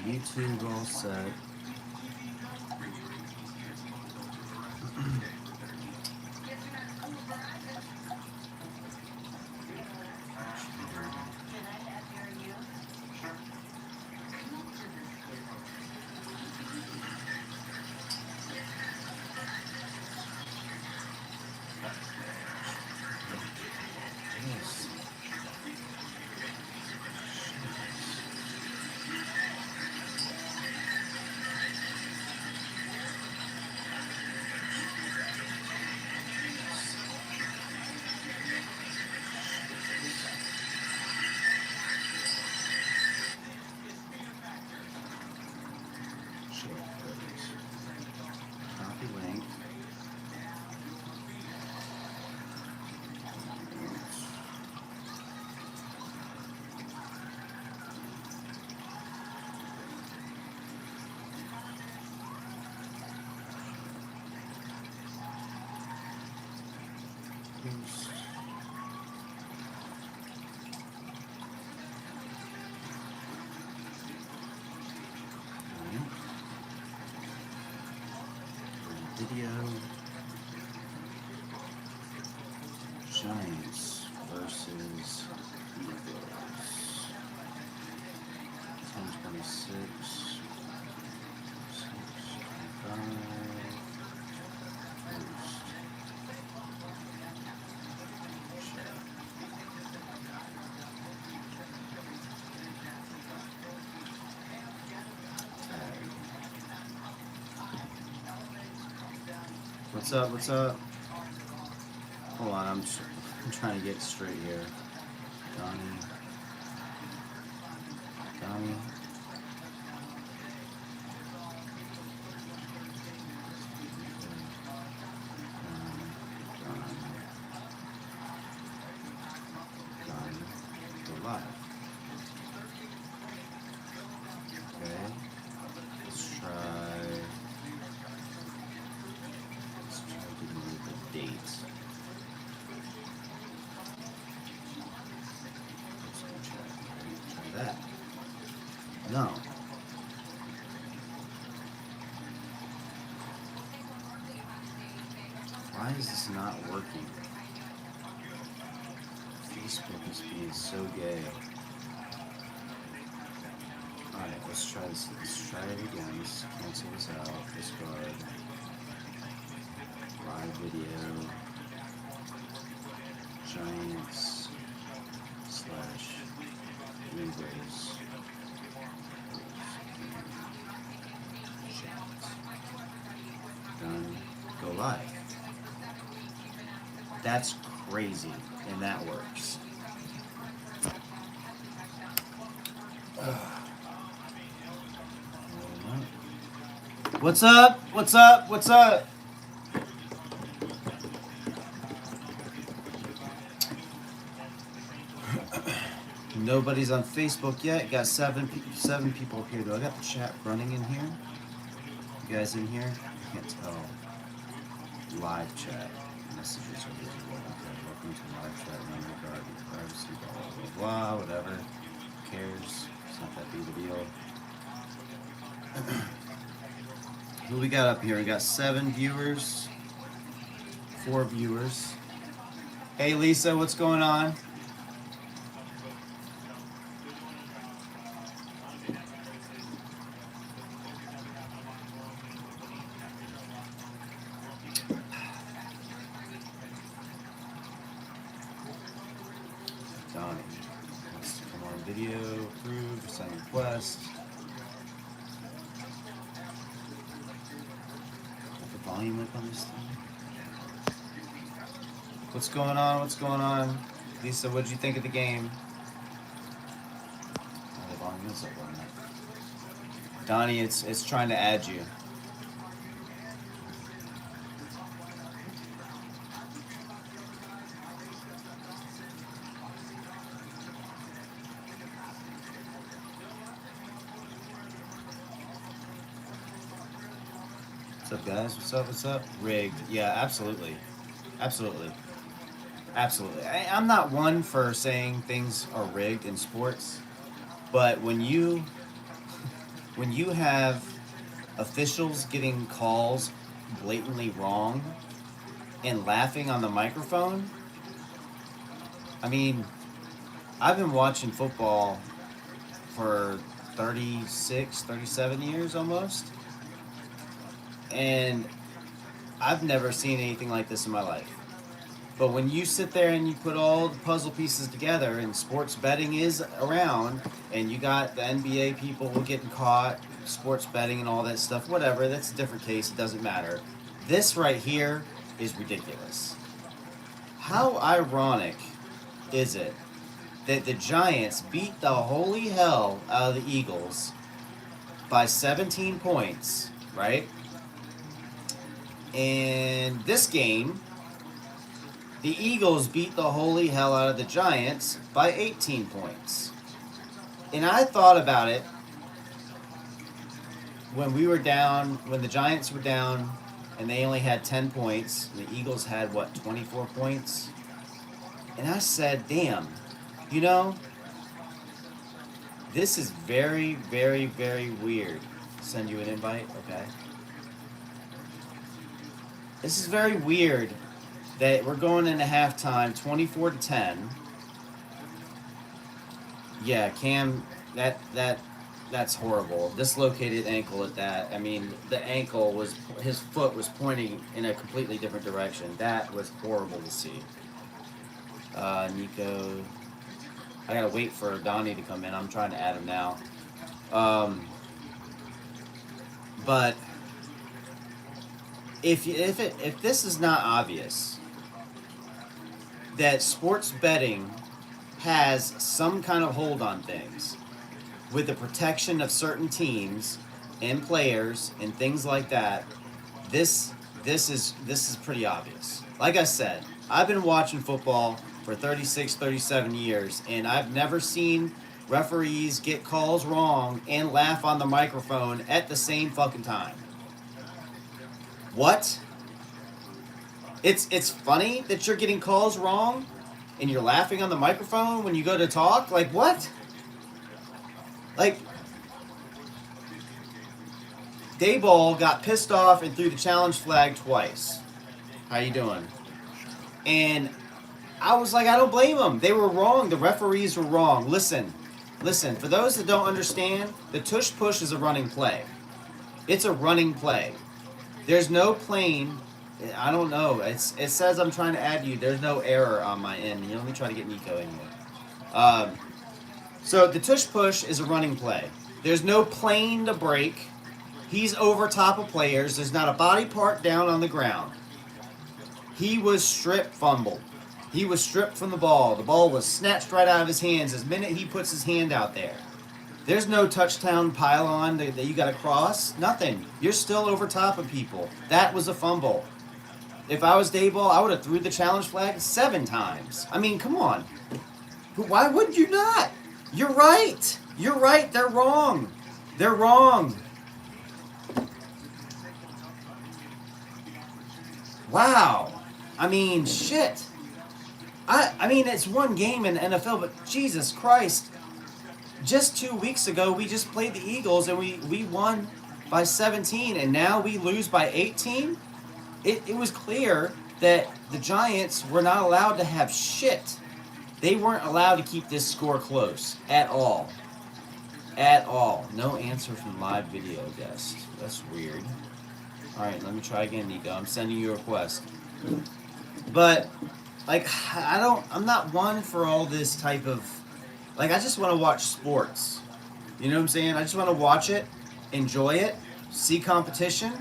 YouTube all set. Yes. Short photos. Copy link. Paste. Video. Giants versus Eagles. 10:26. 6:25. Post. Tag. What's up? What's up? Hold on, I'm trying to get straight here. Donnie. Donnie. Go live. Okay. Let's try giving you the date. Try that. No. Why is this not working? Facebook is being so gay. Alright, let's try this. Let's try it again. Let's cancel this out. Discard. Live video. Giants / Eagles. Done. Go live. That's crazy, and that works. What's up? What's up? What's up? Nobody's on Facebook yet. Got seven people up here though. I got the chat running in here. You guys in here? I can't tell. Live chat. Messages are visible. Okay, welcome to live chat. Remember privacy, blah, blah, blah, whatever. Who cares? It's not that big of a deal. Who we got up here? We got 7 viewers. 4 viewers. Hey Lisa, what's going on? Donnie. Let's come on video, approved, send request. Put the volume up on this thing. What's going on? What's going on? Lisa, what'd you think of the game? Oh, the volume is up on that. Donnie, it's trying to add you. What's up, guys? What's up? What's up? Rigged. Yeah, absolutely. Absolutely. Absolutely. I'm not one for saying things are rigged in sports, but when you when you have officials getting calls blatantly wrong and laughing on the microphone, I mean, I've been watching football for 36, 37 years almost, and I've never seen anything like this in my life. But when you sit there and you put all the puzzle pieces together, and sports betting is around, and you got the NBA people getting caught, sports betting and all that stuff, whatever, that's a different case, it doesn't matter. This right here is ridiculous. How ironic is it that the Giants beat the holy hell out of the Eagles by 17 points, right? And this game, the Eagles beat the holy hell out of the Giants by 18 points. And I thought about it when we were down, when the Giants were down and they only had 10 points, and the Eagles had, 24 points? And I said, damn, this is very, very, very weird. Send you an invite? Okay. This is very weird that we're going into halftime 24-10. Yeah, Cam, that's horrible. Dislocated ankle at that. I mean, the ankle was, his foot was pointing in a completely different direction. That was horrible to see. Nico, I gotta wait for Donnie to come in. I'm trying to add him now. But if this is not obvious, that sports betting has some kind of hold on things with the protection of certain teams and players and things like that, this is pretty obvious. Like I said, I've been watching football for 36, 37 years, and I've never seen referees get calls wrong and laugh on the microphone at the same fucking time. What? It's funny that you're getting calls wrong and you're laughing on the microphone when you go to talk? Like, what? Like, Dayball got pissed off and threw the challenge flag twice. How you doing? And I was like, I don't blame them. They were wrong. The referees were wrong. Listen. For those that don't understand, the tush push is a running play. It's a running play. There's no plane. I don't know. It says I'm trying to add you. There's no error on my end. Let me try to get Nico in here. So the tush push is a running play. There's no plane to break. He's over top of players. There's not a body part down on the ground. He was strip fumbled. He was stripped from the ball. The ball was snatched right out of his hands the minute he puts his hand out there. There's no touchdown pylon that you got to cross. Nothing. You're still over top of people. That was a fumble. If I was Dayball, I would have threw the challenge flag 7 times. I mean, come on. Why would you not? You're right. You're right. They're wrong. They're wrong. Wow. I mean, shit. I mean, it's one game in the NFL, but Jesus Christ. Just 2 weeks ago, we just played the Eagles, and we won by 17, and now we lose by 18? It was clear that the Giants were not allowed to have shit. They weren't allowed to keep this score close at all. At all. No answer from live video guest. That's weird. All right, let me try again, Nico. I'm sending you a request. But, like, I'm not one for all this type of, like, I just want to watch sports. You know what I'm saying? I just want to watch it, enjoy it, see competition.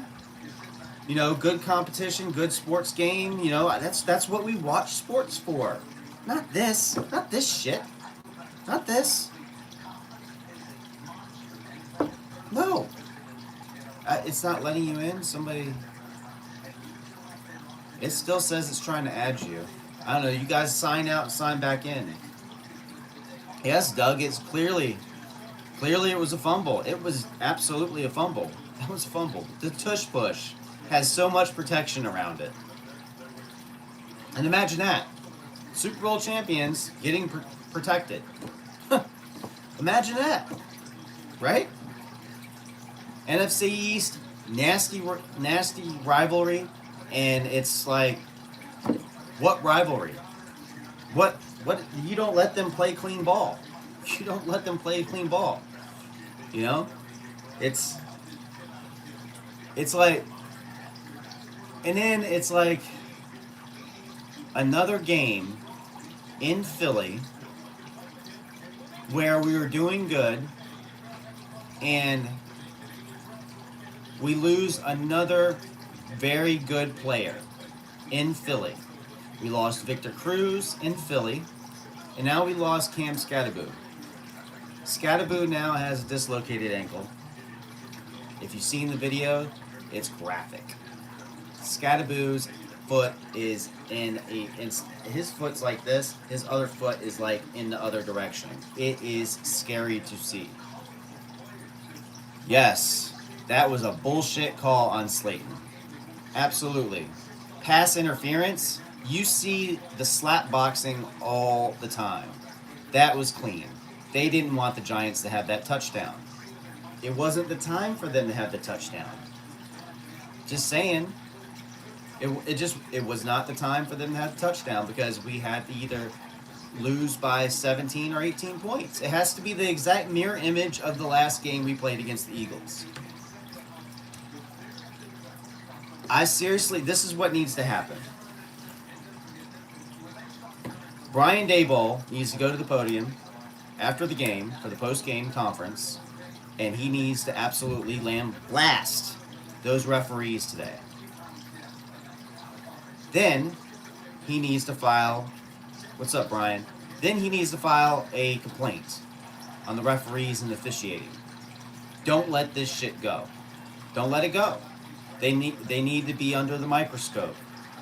You know, good competition, good sports game. You know, that's what we watch sports for. Not this shit. Not this. No. It's not letting you in. Somebody. It still says it's trying to add you. I don't know. You guys sign out and sign back in. Yes, Doug. It's clearly it was a fumble. It was absolutely a fumble. That was a fumble. The tush push has so much protection around it. And imagine that. Super Bowl champions getting protected. Imagine that. Right? NFC East, nasty rivalry, and it's like, what rivalry? What you don't let them play clean ball. You don't let them play clean ball. You know? It's like, and then it's like another game in Philly where we were doing good and we lose another very good player in Philly. We lost Victor Cruz in Philly, and now we lost Cam Skattebo. Skattebo now has a dislocated ankle. If you've seen the video, it's graphic. Skattebo's foot is his foot's like this, his other foot is like in the other direction. It is scary to see. Yes, that was a bullshit call on Slayton. Absolutely. Pass interference, you see the slap boxing all the time. That was clean. They didn't want the Giants to have that touchdown. It wasn't the time for them to have the touchdown. Just saying. It was not the time for them to have the touchdown because we had to either lose by 17 or 18 points. It has to be the exact mirror image of the last game we played against the Eagles. This is what needs to happen. Brian Daboll needs to go to the podium after the game for the post-game conference, and he needs to absolutely blast those referees today. Then he needs to file, what's up, Brian? Then he needs to file a complaint on the referees and officiating. Don't let this shit go. Don't let it go. They need to be under the microscope.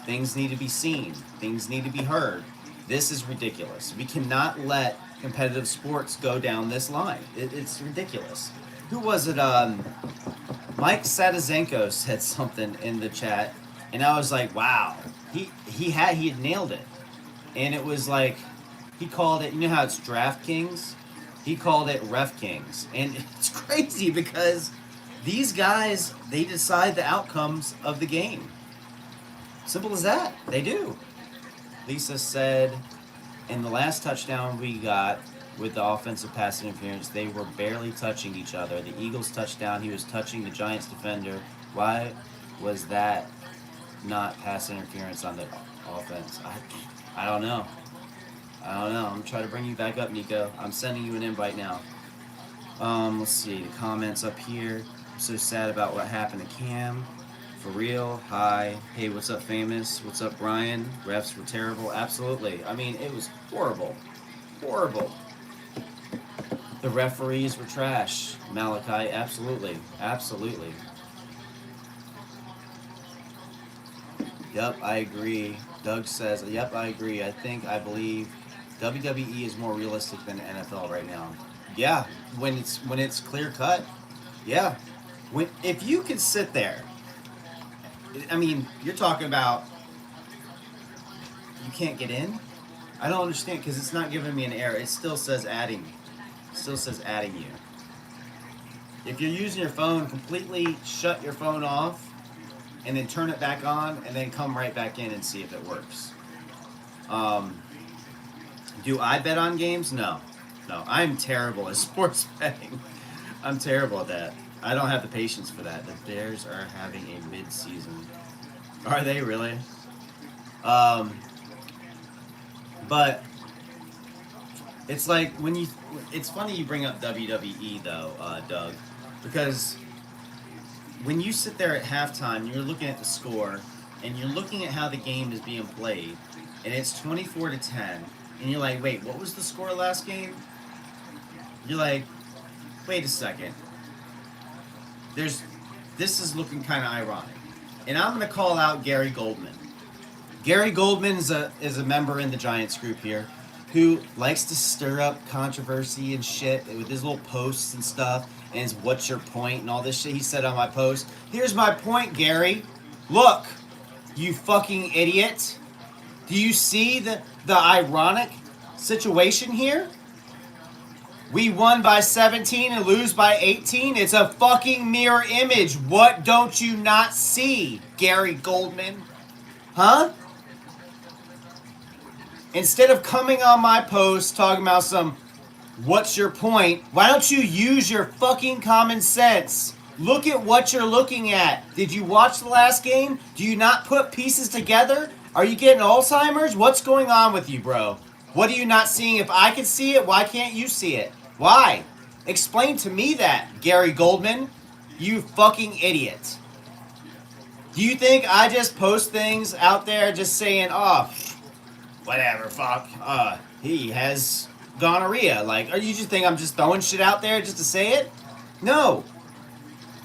Things need to be seen. Things need to be heard. This is ridiculous. We cannot let competitive sports go down this line. It's ridiculous. Who was it? Mike Sadazenko said something in the chat, and I was like, wow. He had nailed it. And it was like, he called it, you know how it's DraftKings? He called it Ref Kings. And it's crazy because these guys, they decide the outcomes of the game. Simple as that. They do. Lisa said, in the last touchdown we got with the offensive pass interference, they were barely touching each other. The Eagles touchdown, he was touching the Giants defender. Why was that not pass interference on the offense? I don't know. I'm trying to bring you back up, Nico. I'm sending you an invite now. Let's see the comments up here. I'm so sad about what happened to Cam. For real. Hi. Hey, what's up, Famous? What's up, Brian? Refs were terrible. Absolutely. I mean, it was horrible. Horrible. The referees were trash. Malachi, absolutely. Absolutely. Yep, I agree. Doug says, yep, I agree. I believe WWE is more realistic than NFL right now. Yeah, when it's clear cut. Yeah. If you can sit there, I mean, you're talking about you can't get in? I don't understand because it's not giving me an error. It still says adding. It still says adding you. If you're using your phone, completely shut your phone off and then turn it back on and then come right back in and see if it works. Do I bet on games? No. I'm terrible at sports betting. I'm terrible at that. I don't have the patience for that. The Bears are having a mid-season. Are they really? But it's like it's funny you bring up WWE though, Doug, because when you sit there at halftime, you're looking at the score and you're looking at how the game is being played, and it's 24-10, and you're like, wait, what was the score last game? You're like, wait a second. This is looking kind of ironic. And I'm going to call out Gary Goldman. Gary Goldman is a member in the Giants group here who likes to stir up controversy and shit with his little posts and stuff and his what's your point and all this shit he said on my post. Here's my point, Gary. Look, you fucking idiot. Do you see the ironic situation here? We won by 17 and lose by 18. It's a fucking mirror image. What don't you not see, Gary Goldman? Huh? Instead of coming on my post talking about some, what's your point? Why don't you use your fucking common sense? Look at what you're looking at. Did you watch the last game? Do you not put pieces together? Are you getting Alzheimer's? What's going on with you, bro? What are you not seeing? If I can see it, why can't you see it? Why? Explain to me that, Gary Goldman. You fucking idiot. Do you think I just post things out there just saying, oh, whatever, fuck, he has gonorrhea? Like, or you just think I'm just throwing shit out there just to say it? No.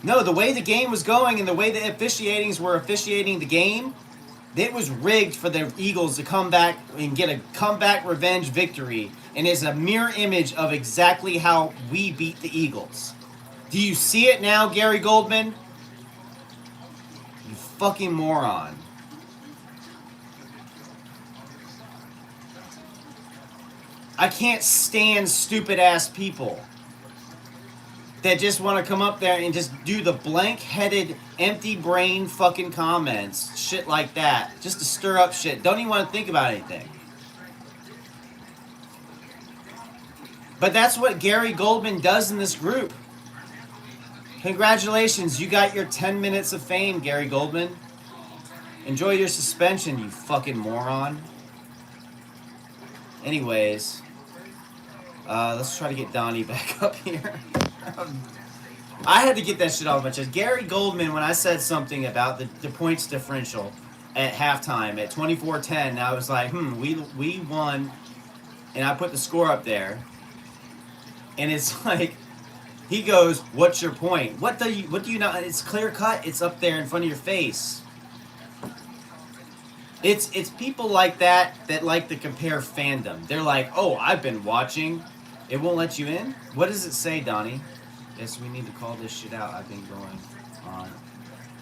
No, the way the game was going and the way the officiatings were officiating the game, it was rigged for the Eagles to come back and get a comeback revenge victory, and it's a mirror image of exactly how we beat the Eagles. Do you see it now, Gary Goldman? You fucking moron. I can't stand stupid ass people that just want to come up there and just do the blank-headed, empty brain fucking comments, shit like that, just to stir up shit. Don't even want to think about anything. But that's what Gary Goldman does in this group. Congratulations, you got your 10 minutes of fame, Gary Goldman. Enjoy your suspension, you fucking moron. Anyways, let's try to get Donnie back up here. I had to get that shit off my chest. Gary Goldman, when I said something about the points differential at halftime at 24-10, I was like, we won, and I put the score up there, and it's like, he goes, what's your point? What do you not? It's clear cut. It's up there in front of your face. It's people like that like to compare fandom. They're like, oh, I've been watching. It won't let you in? What does it say, Donnie? Yes, we need to call this shit out. I've been going on.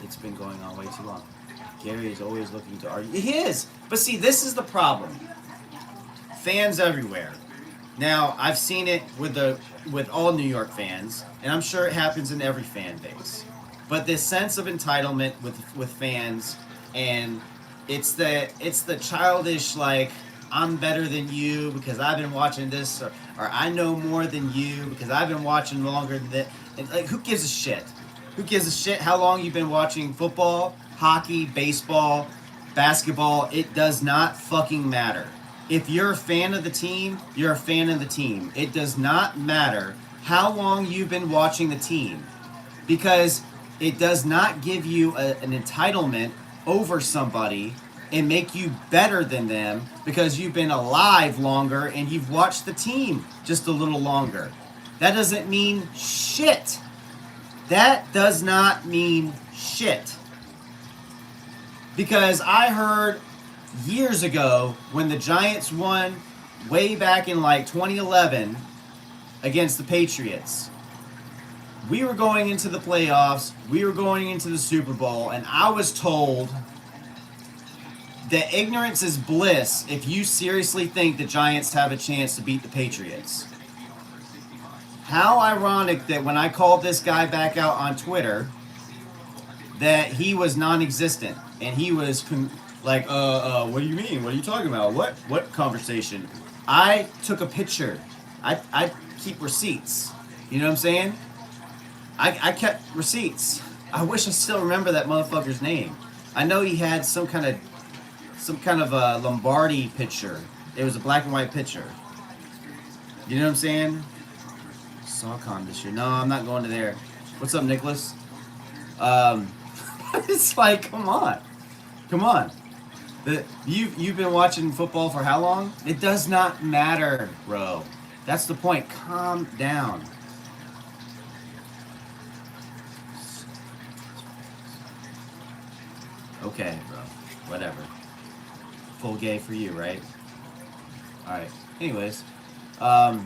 It's been going on way too long. Gary is always looking to argue. He is! But see, this is the problem. Fans everywhere. Now, I've seen it with all New York fans, and I'm sure it happens in every fan base. But this sense of entitlement with fans, and it's the childish, like, I'm better than you because I've been watching this, or I know more than you because I've been watching longer than that. And, like, who gives a shit? Who gives a shit how long you've been watching football, hockey, baseball, basketball? It does not fucking matter. If you're a fan of the team, you're a fan of the team. It does not matter how long you've been watching the team, because it does not give you an entitlement over somebody and make you better than them because you've been alive longer and you've watched the team just a little longer. That doesn't mean shit. That does not mean shit. Because I heard years ago when the Giants won way back in like 2011 against the Patriots, we were going into the playoffs, we were going into the Super Bowl, and I was told that ignorance is bliss if you seriously think the Giants have a chance to beat the Patriots. How ironic that when I called this guy back out on Twitter, that he was non-existent, and he was like, what do you mean? What are you talking about? What conversation? I took a picture. I keep receipts. You know what I'm saying? I kept receipts. I wish I still remember that motherfucker's name. I know he had some kind of a Lombardi picture. It was a black and white picture. You know what I'm saying? SawCon this year. No, I'm not going to there. What's up, Nicholas? It's like, come on. You've been watching football for how long? It does not matter, bro. That's the point. Calm down. Okay, bro. Whatever. Full gay for you, right? Alright. Anyways. Let's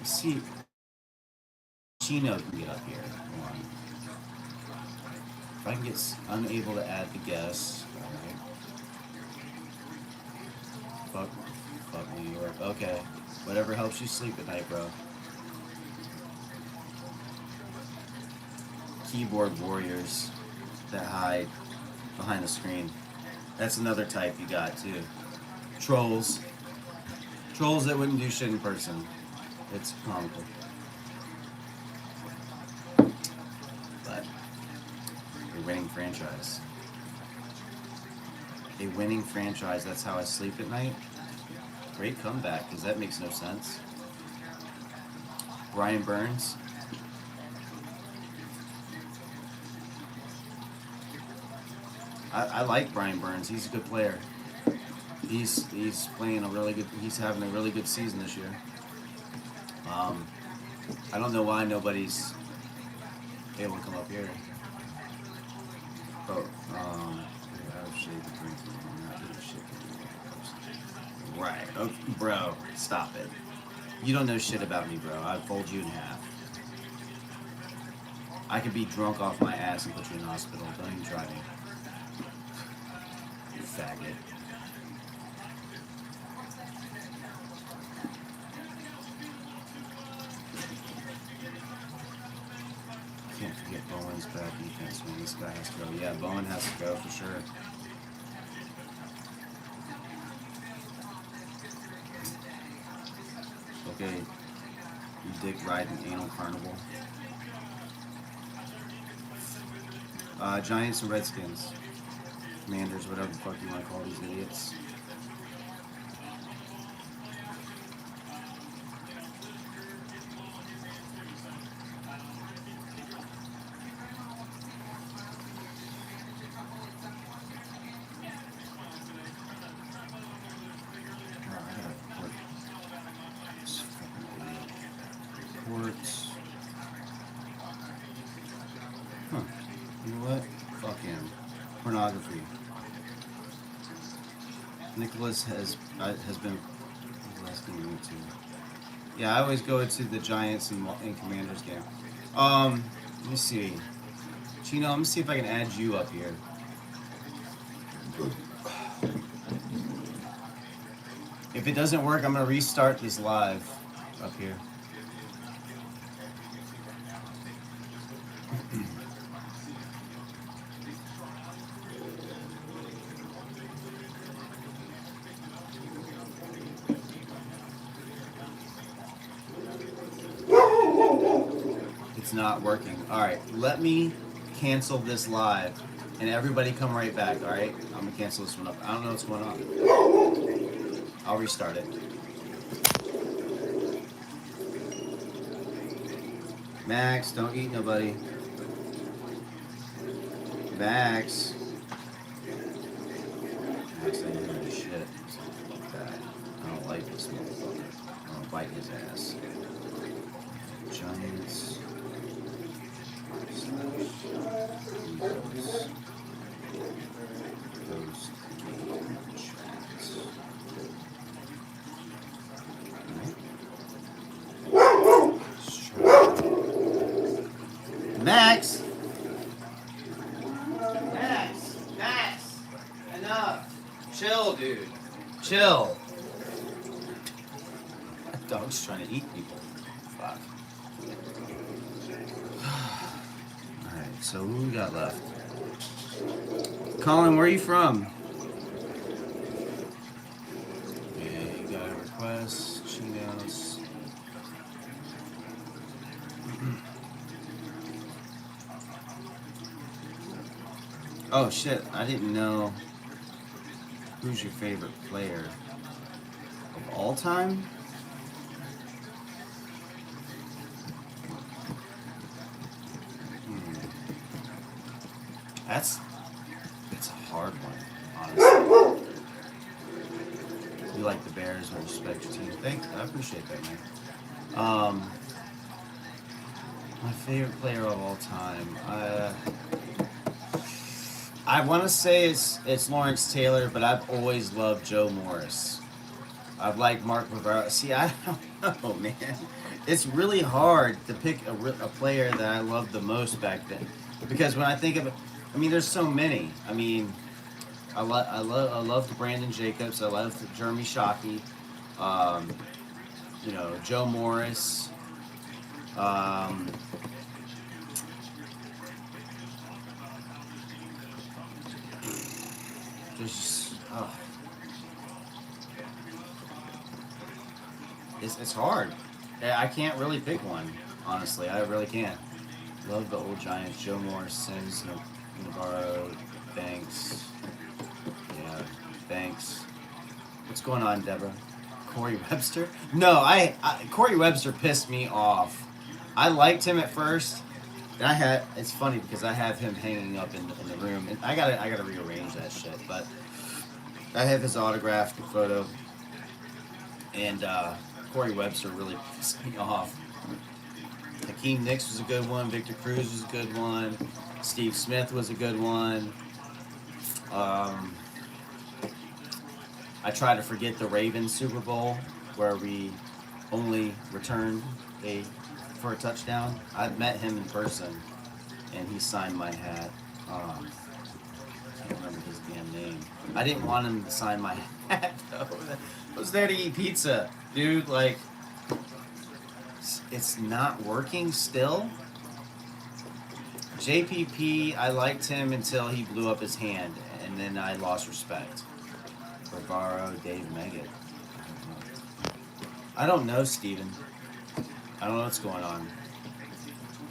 see. Chino can get up here. Hold on. If I can get unable to add the guest. Alright. Fuck New York. Okay. Whatever helps you sleep at night, bro. keyboard warriors that hide behind the screen. That's another type you got too. Trolls. Trolls that wouldn't do shit in person. It's comical. But a winning franchise. A winning franchise, that's how I sleep at night. Great comeback, because that makes no sense. Brian Burns. I like Brian Burns. He's a good player. He's playing a really good. He's having a really good season this year. I don't know why nobody's able to come up here. Oh, right. Okay, bro, stop it. You don't know shit about me, bro. I'd fold you in half. I could be drunk off my ass and put you in the hospital. Don't even try me. You faggot. Can't forget Bowen's bad defense when this guy has to go. Yeah, Bowen has to go for sure. Okay, you dick riding anal carnival. Giants and Redskins. Commanders, whatever the fuck you want to call these idiots. Reports. Huh. You know what? Fuck him. Pornography. Nicholas has been asking me to. Yeah, I always go to the Giants and Commanders game. Let me see. Chino, let me see if I can add you up here. If it doesn't work, I'm gonna restart this live up here. It's not working. Alright, let me cancel this live and everybody come right back, alright? I'm gonna cancel this one up. I don't know what's going on. I'll restart it. Max, don't eat nobody. Max. Max ain't doing shit. Something like that. I don't like this motherfucker. I'm gonna bite his ass. Giants. Max! Max! Max! Enough! Chill, dude. Chill. That dog's trying to eat people. Fuck. Alright, so who we got left? Colin, where are you from? Yeah, you got a request. Chinos. Oh shit, I didn't know. Who's your favorite player of all time? That's a hard one, honestly. You like the Bears and respect your team. Thanks, I appreciate that, man. My favorite player of all time. I want to say it's Lawrence Taylor, but I've always loved Joe Morris. I've liked Mark Rivera. See, I don't know, man. It's really hard to pick a player that I loved the most back then, because when I think of it, I mean, there's so many. I mean, I loved Brandon Jacobs. I loved Jeremy Shockey. You know, Joe Morris. Oh, it's hard. I can't really pick one, honestly. I really can't. Love the old Giants. Joe Morris, Sims, Navarro, Banks. Yeah, Banks. What's going on, Deborah? Corey Webster? No, Corey Webster pissed me off. I liked him at first. And it's funny because I have him hanging up in the room, and I gotta rearrange that shit. But I have his autographed photo, and Corey Webster really pissed me off. Hakeem Nicks was a good one. Victor Cruz was a good one. Steve Smith was a good one. Um, I try to forget the Ravens Super Bowl where we only returned for a touchdown. I've met him in person, and he signed my hat. I can't remember his damn name. I didn't want him to sign my hat though. I was there to eat pizza, dude. Like, it's not working still. JPP, I liked him until he blew up his hand, and then I lost respect. Barbaro, Dave Meggett. I don't know, Steven. I don't know what's going on.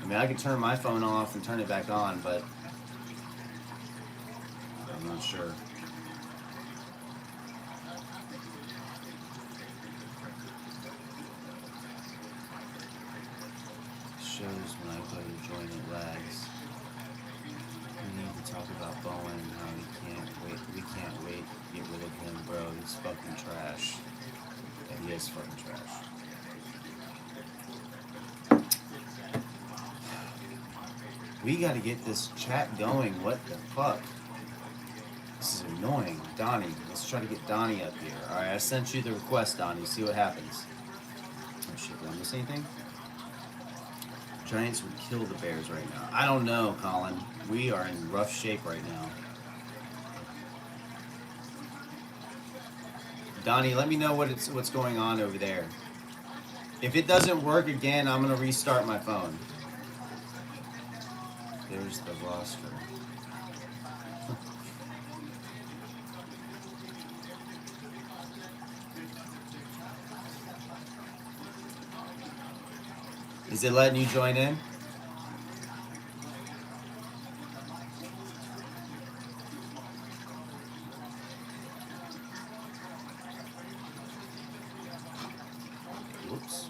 I mean, I could turn my phone off and turn it back on, but I'm not sure. Shows when I go to join it lags. We need to talk about Bowen and how we can't wait to get rid of him, bro. He's fucking trash. Yeah, he is fucking trash. We gotta get this chat going. What the fuck? This is annoying. Donnie, let's try to get Donnie up here. Alright, I sent you the request, Donnie. See what happens. Oh shit, did I miss anything? Giants would kill the Bears right now. I don't know, Colin. We are in rough shape right now. Donnie, let me know what's going on over there. If it doesn't work again, I'm gonna restart my phone. There's the roster. Is it letting you join in? Whoops.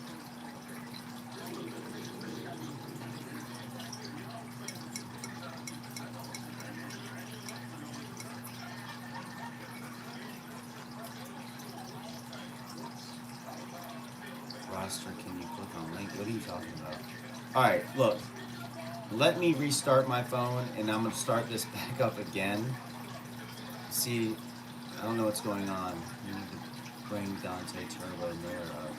Roster, can you click on link? What are you talking about? Alright, look. Let me restart my phone, and I'm going to start this back up again. See, I don't know what's going on. You need to bring Dante Turbo Miller up.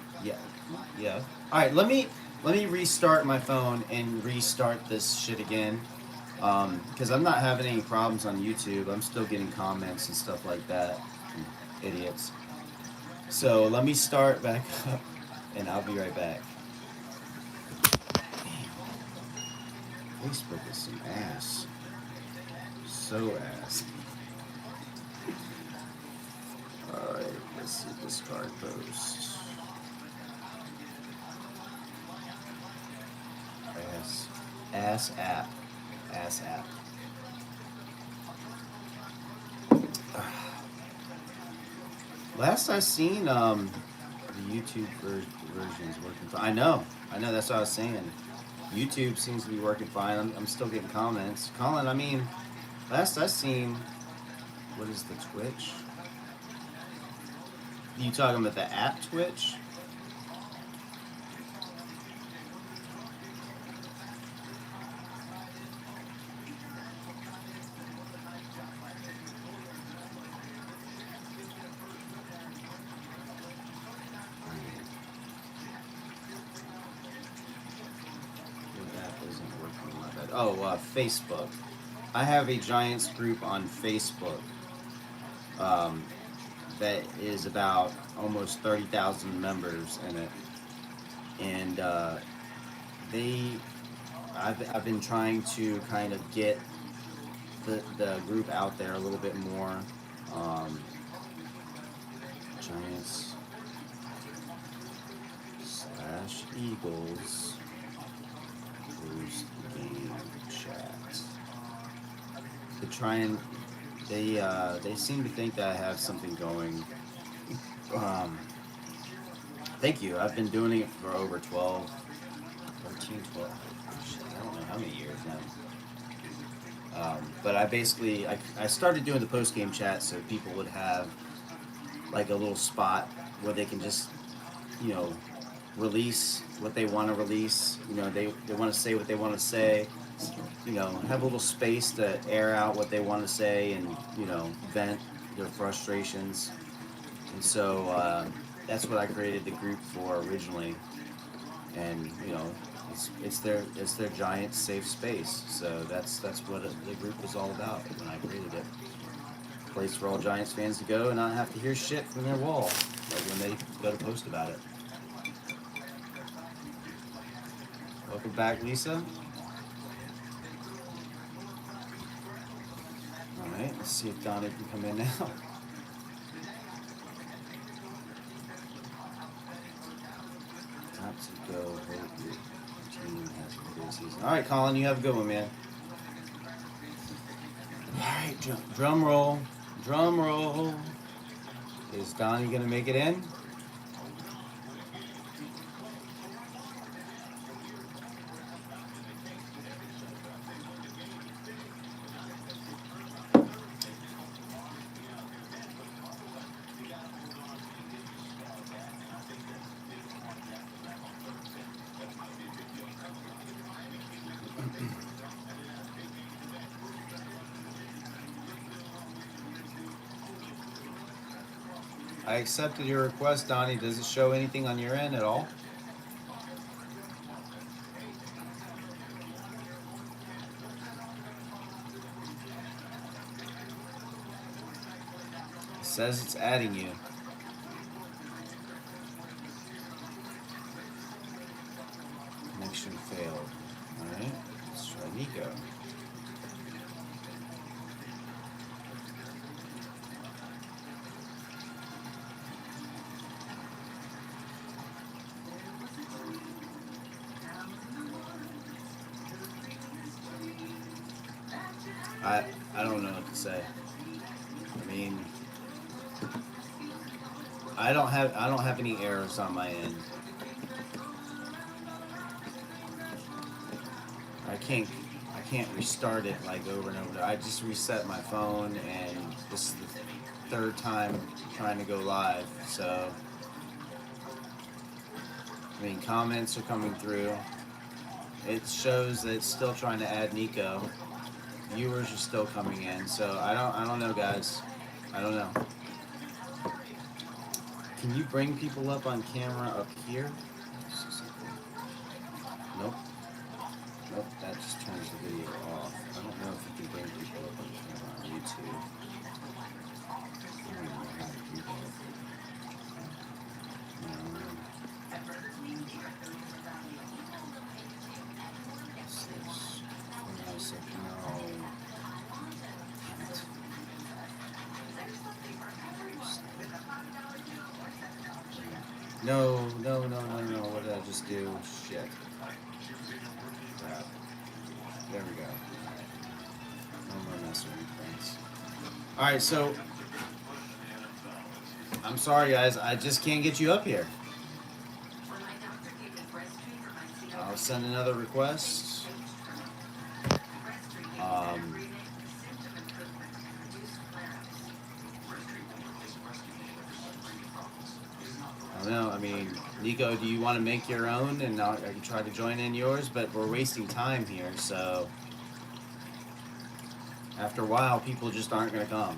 Yeah. Alright, let me restart my phone and restart this shit again. Because I'm not having any problems on YouTube. I'm still getting comments and stuff like that. Idiots. So let me start back up, and I'll be right back. Facebook is some ass. So ass. Alright, let's see this card post. Ass app. Last I seen, the YouTube version is working fine. I know, that's what I was saying. YouTube seems to be working fine. I'm still getting comments. Colin, I mean, last I seen, what is the Twitch? You talking about the app Twitch? Facebook. I have a Giants group on Facebook that is about almost 30,000 members in it, and I've been trying to kind of get the group out there a little bit more. Giants / Eagles post game chat. To try and they seem to think that I have something going. Thank you. I've been doing it for over 12, 13, 12. Shit, I don't know how many years now. But I started doing the post game chat so people would have like a little spot where they can just, you know, release what they want to release. You know, they want to say what they want to say. You know, have a little space to air out what they want to say and, you know, vent their frustrations. And so that's what I created the group for originally. And, you know, it's their giant safe space. So that's what the group was all about when I created it. Place for all Giants fans to go and not have to hear shit from their wall, like when they go to post about it. Welcome back, Lisa. Alright, let's see if Donnie can come in now. Got to go. Hope your team has a good season. Alright, Colin, you have a good one, man. Alright, drum roll. Drum roll. Is Donnie gonna make it in? I accepted your request, Donnie. Does it show anything on your end at all? It says it's adding you. Connection failed. Alright, let's try Nico. I don't know what to say. I mean, I don't have any errors on my end. I can't restart it like over and over. I just reset my phone, and this is the third time trying to go live. So, I mean, comments are coming through. It shows that it's still trying to add Nico. Viewers are still coming in, so I don't know, guys. I don't know. Can you bring people up on camera up here? Nope. Nope, that just turns the video off. I don't know if you can bring people up on camera on YouTube. I don't know how to do that. No. What did I just do? Shit. Crap. There we go. No more messing with things. Alright, so I'm sorry, guys. I just can't get you up here. I'll send another request. I don't know. I mean, Nico, do you want to make your own, and I can try to join in yours? But we're wasting time here, so after a while, people just aren't going to come.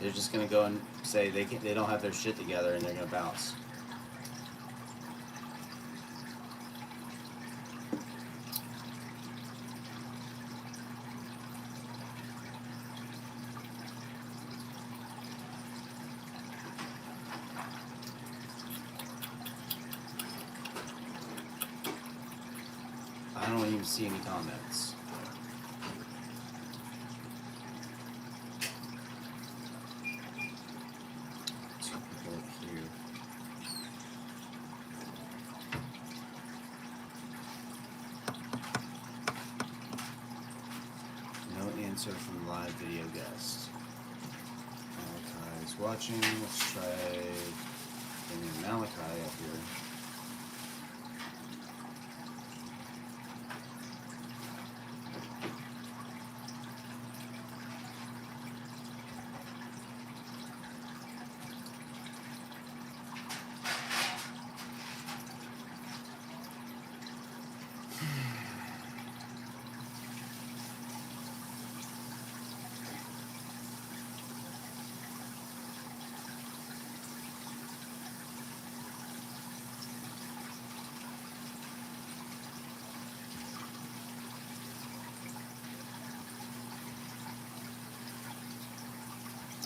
They're just going to go and say they don't have their shit together, and they're going to bounce. I don't even see any comments. Two people answer from live video guest. Malachi is watching. Let's try bringing Malachi up here.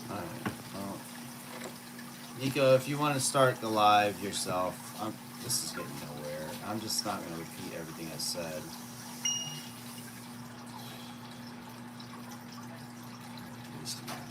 Alright, well, Nico, if you want to start the live yourself, this is getting nowhere. I'm just not going to repeat everything I said. Wasting my time.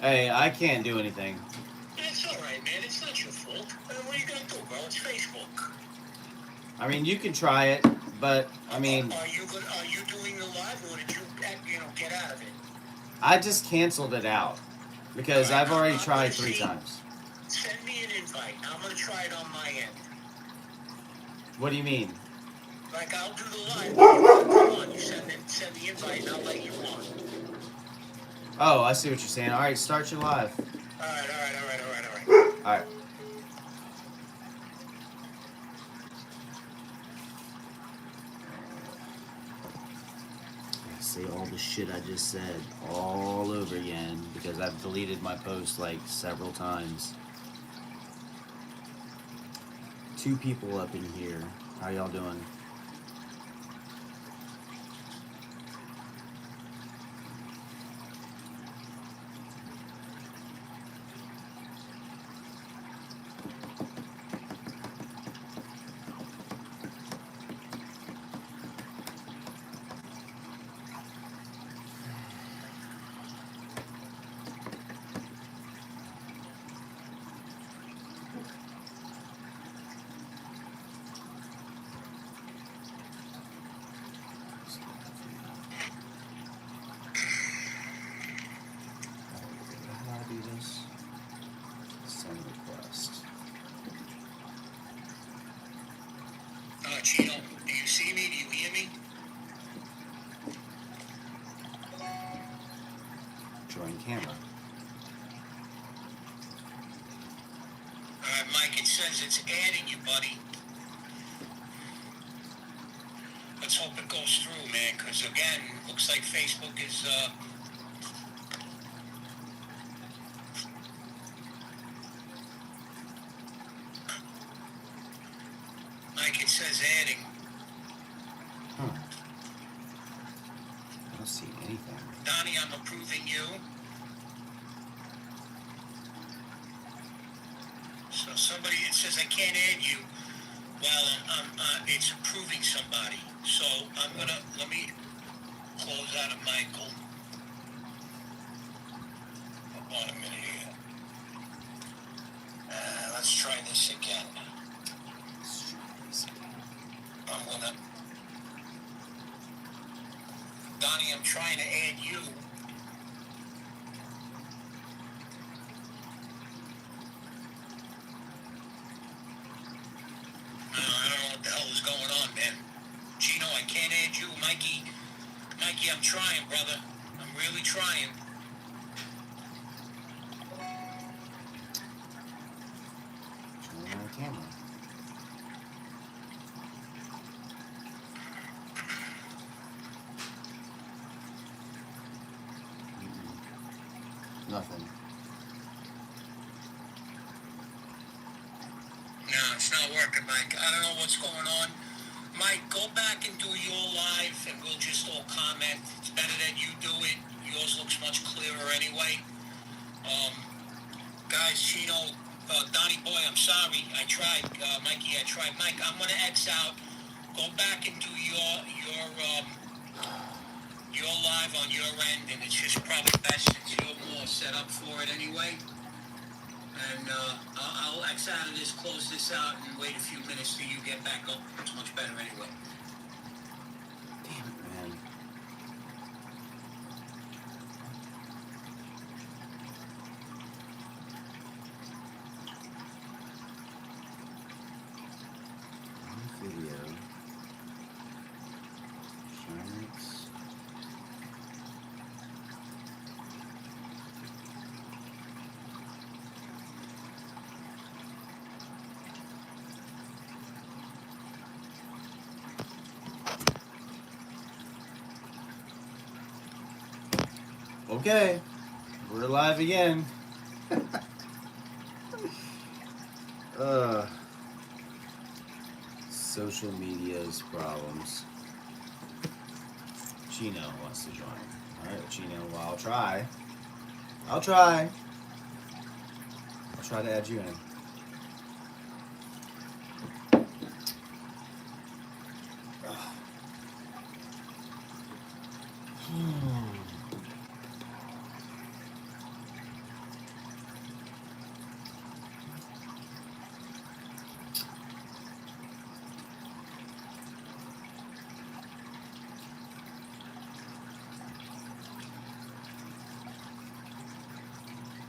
Hey, I can't do anything. It's alright, man. It's not your fault. What are you gonna do, bro? It's Facebook. I mean, you can try it, but I mean, Are you doing the live, or did you get out of it? I just canceled it out because I've already tried 3 times. Send me an invite. I'm gonna try it on my end. What do you mean? Like, I'll do the live. Come on, you send the invite, and I'll let you on. Oh, I see what you're saying. All right, start your live. All right. All right. I say all the shit I just said all over again because I've deleted my post like several times. 2 people up in here. How y'all doing? Send request. Chino, do you see me? Do you hear me? Join camera. Mike, it says it's adding you, buddy. Let's hope it goes through, man, because, again, looks like Facebook is, Mike, it says adding. I don't see anything. Donnie, I'm approving you. So somebody, it says I can't add you while it's approving somebody. So let me close out of Michael. Hold on a minute here. Let's try this again. Donnie, I'm trying to add you. I don't know what the hell is going on, man. Gino, I can't add you. Mikey, I'm trying, brother. I'm really trying. Turn on the camera. Nothing. No, it's not working, Mike. I don't know what's going on. Mike, go back and do your live, and we'll just all comment. It's better that you do it. Yours looks much clearer anyway. Guys, Chino, Donnie Boy, I'm sorry. I tried. Mikey, I tried. Mike, I'm gonna X out. Go back and do your live on your end, and it's just probably best since you're more set up for it anyway. And I'll X out of this, close this out, and wait a few minutes till you get back up. It's much better anyway. Damn it, man. Video. Giants. Okay, we're live again. Social media's problems. Chino wants to join. Alright, Chino, well, I'll try. I'll try to add you in.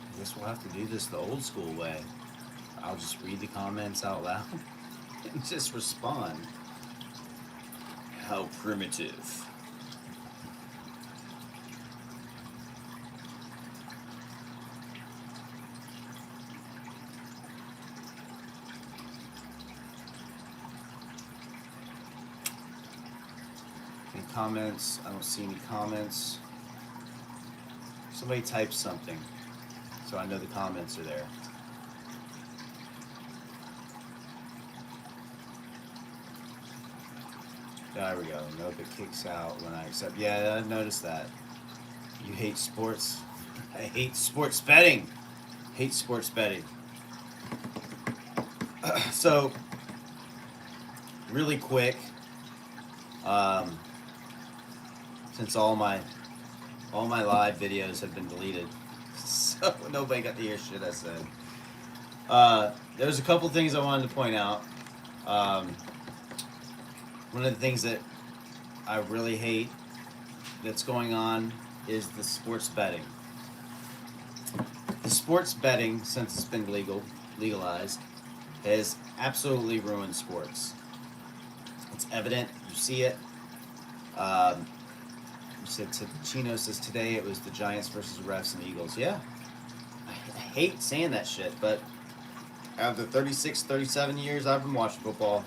I guess we'll have to do this the old school way. I'll just read the comments out loud and just respond. How primitive. Any comments? I don't see any comments. Somebody type something so I know the comments are there. There we go. Nope, it kicks out when I accept. Yeah, I've noticed that. You hate sports. I hate sports betting. Hate sports betting. So, really quick, since all my live videos have been deleted, so nobody got to hear shit I said. There's a couple things I wanted to point out. One of the things that I really hate that's going on is the sports betting. The sports betting, since it's been legalized, has absolutely ruined sports. It's evident. You see it. You said Chino says today it was the Giants versus the refs and the Eagles. Yeah. I hate saying that shit, but out of the 36, 37 years I've been watching football,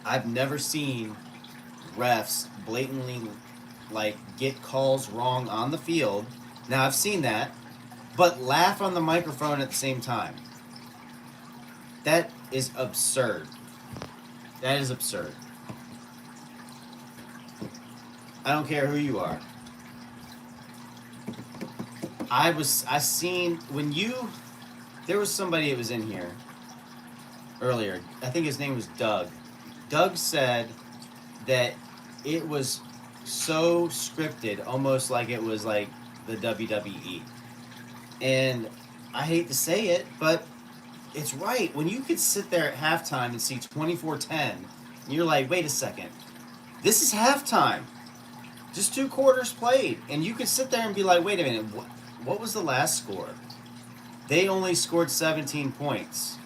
I've never seen refs blatantly get calls wrong on the field. Now I've seen that, but laugh on the microphone at the same time. That is absurd. That is absurd. I don't care who you are. There was somebody that was in here earlier. I think his name was Doug. Doug said that it was so scripted, almost like it was like the WWE. And I hate to say it, but it's right. When you could sit there at halftime and see 24-10, and you're like, wait a second, this is halftime. Just 2 quarters played. And you could sit there and be like, wait a minute, what was the last score? They only scored 17 points.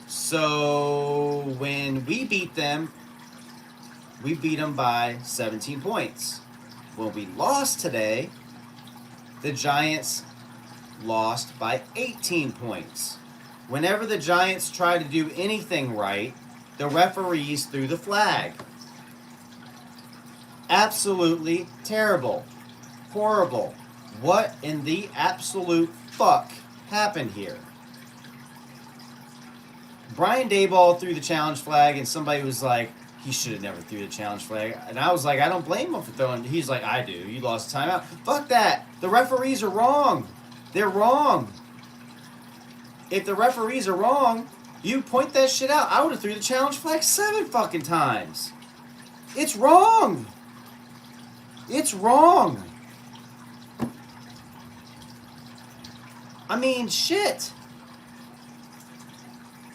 So when we beat them by 17 points. When we lost today, the Giants lost by 18 points. Whenever the Giants try to do anything right, the referees threw the flag. Absolutely terrible. Horrible. What in the absolute fuck happened here? Brian Dayball threw the challenge flag, and somebody was like, he should have never threw the challenge flag. And I was like, I don't blame him for throwing. He's like, I do. You lost a timeout. Fuck that. The referees are wrong. They're wrong. If the referees are wrong, you point that shit out. I would have threw the challenge flag 7 fucking times. It's wrong. It's wrong. I mean, shit.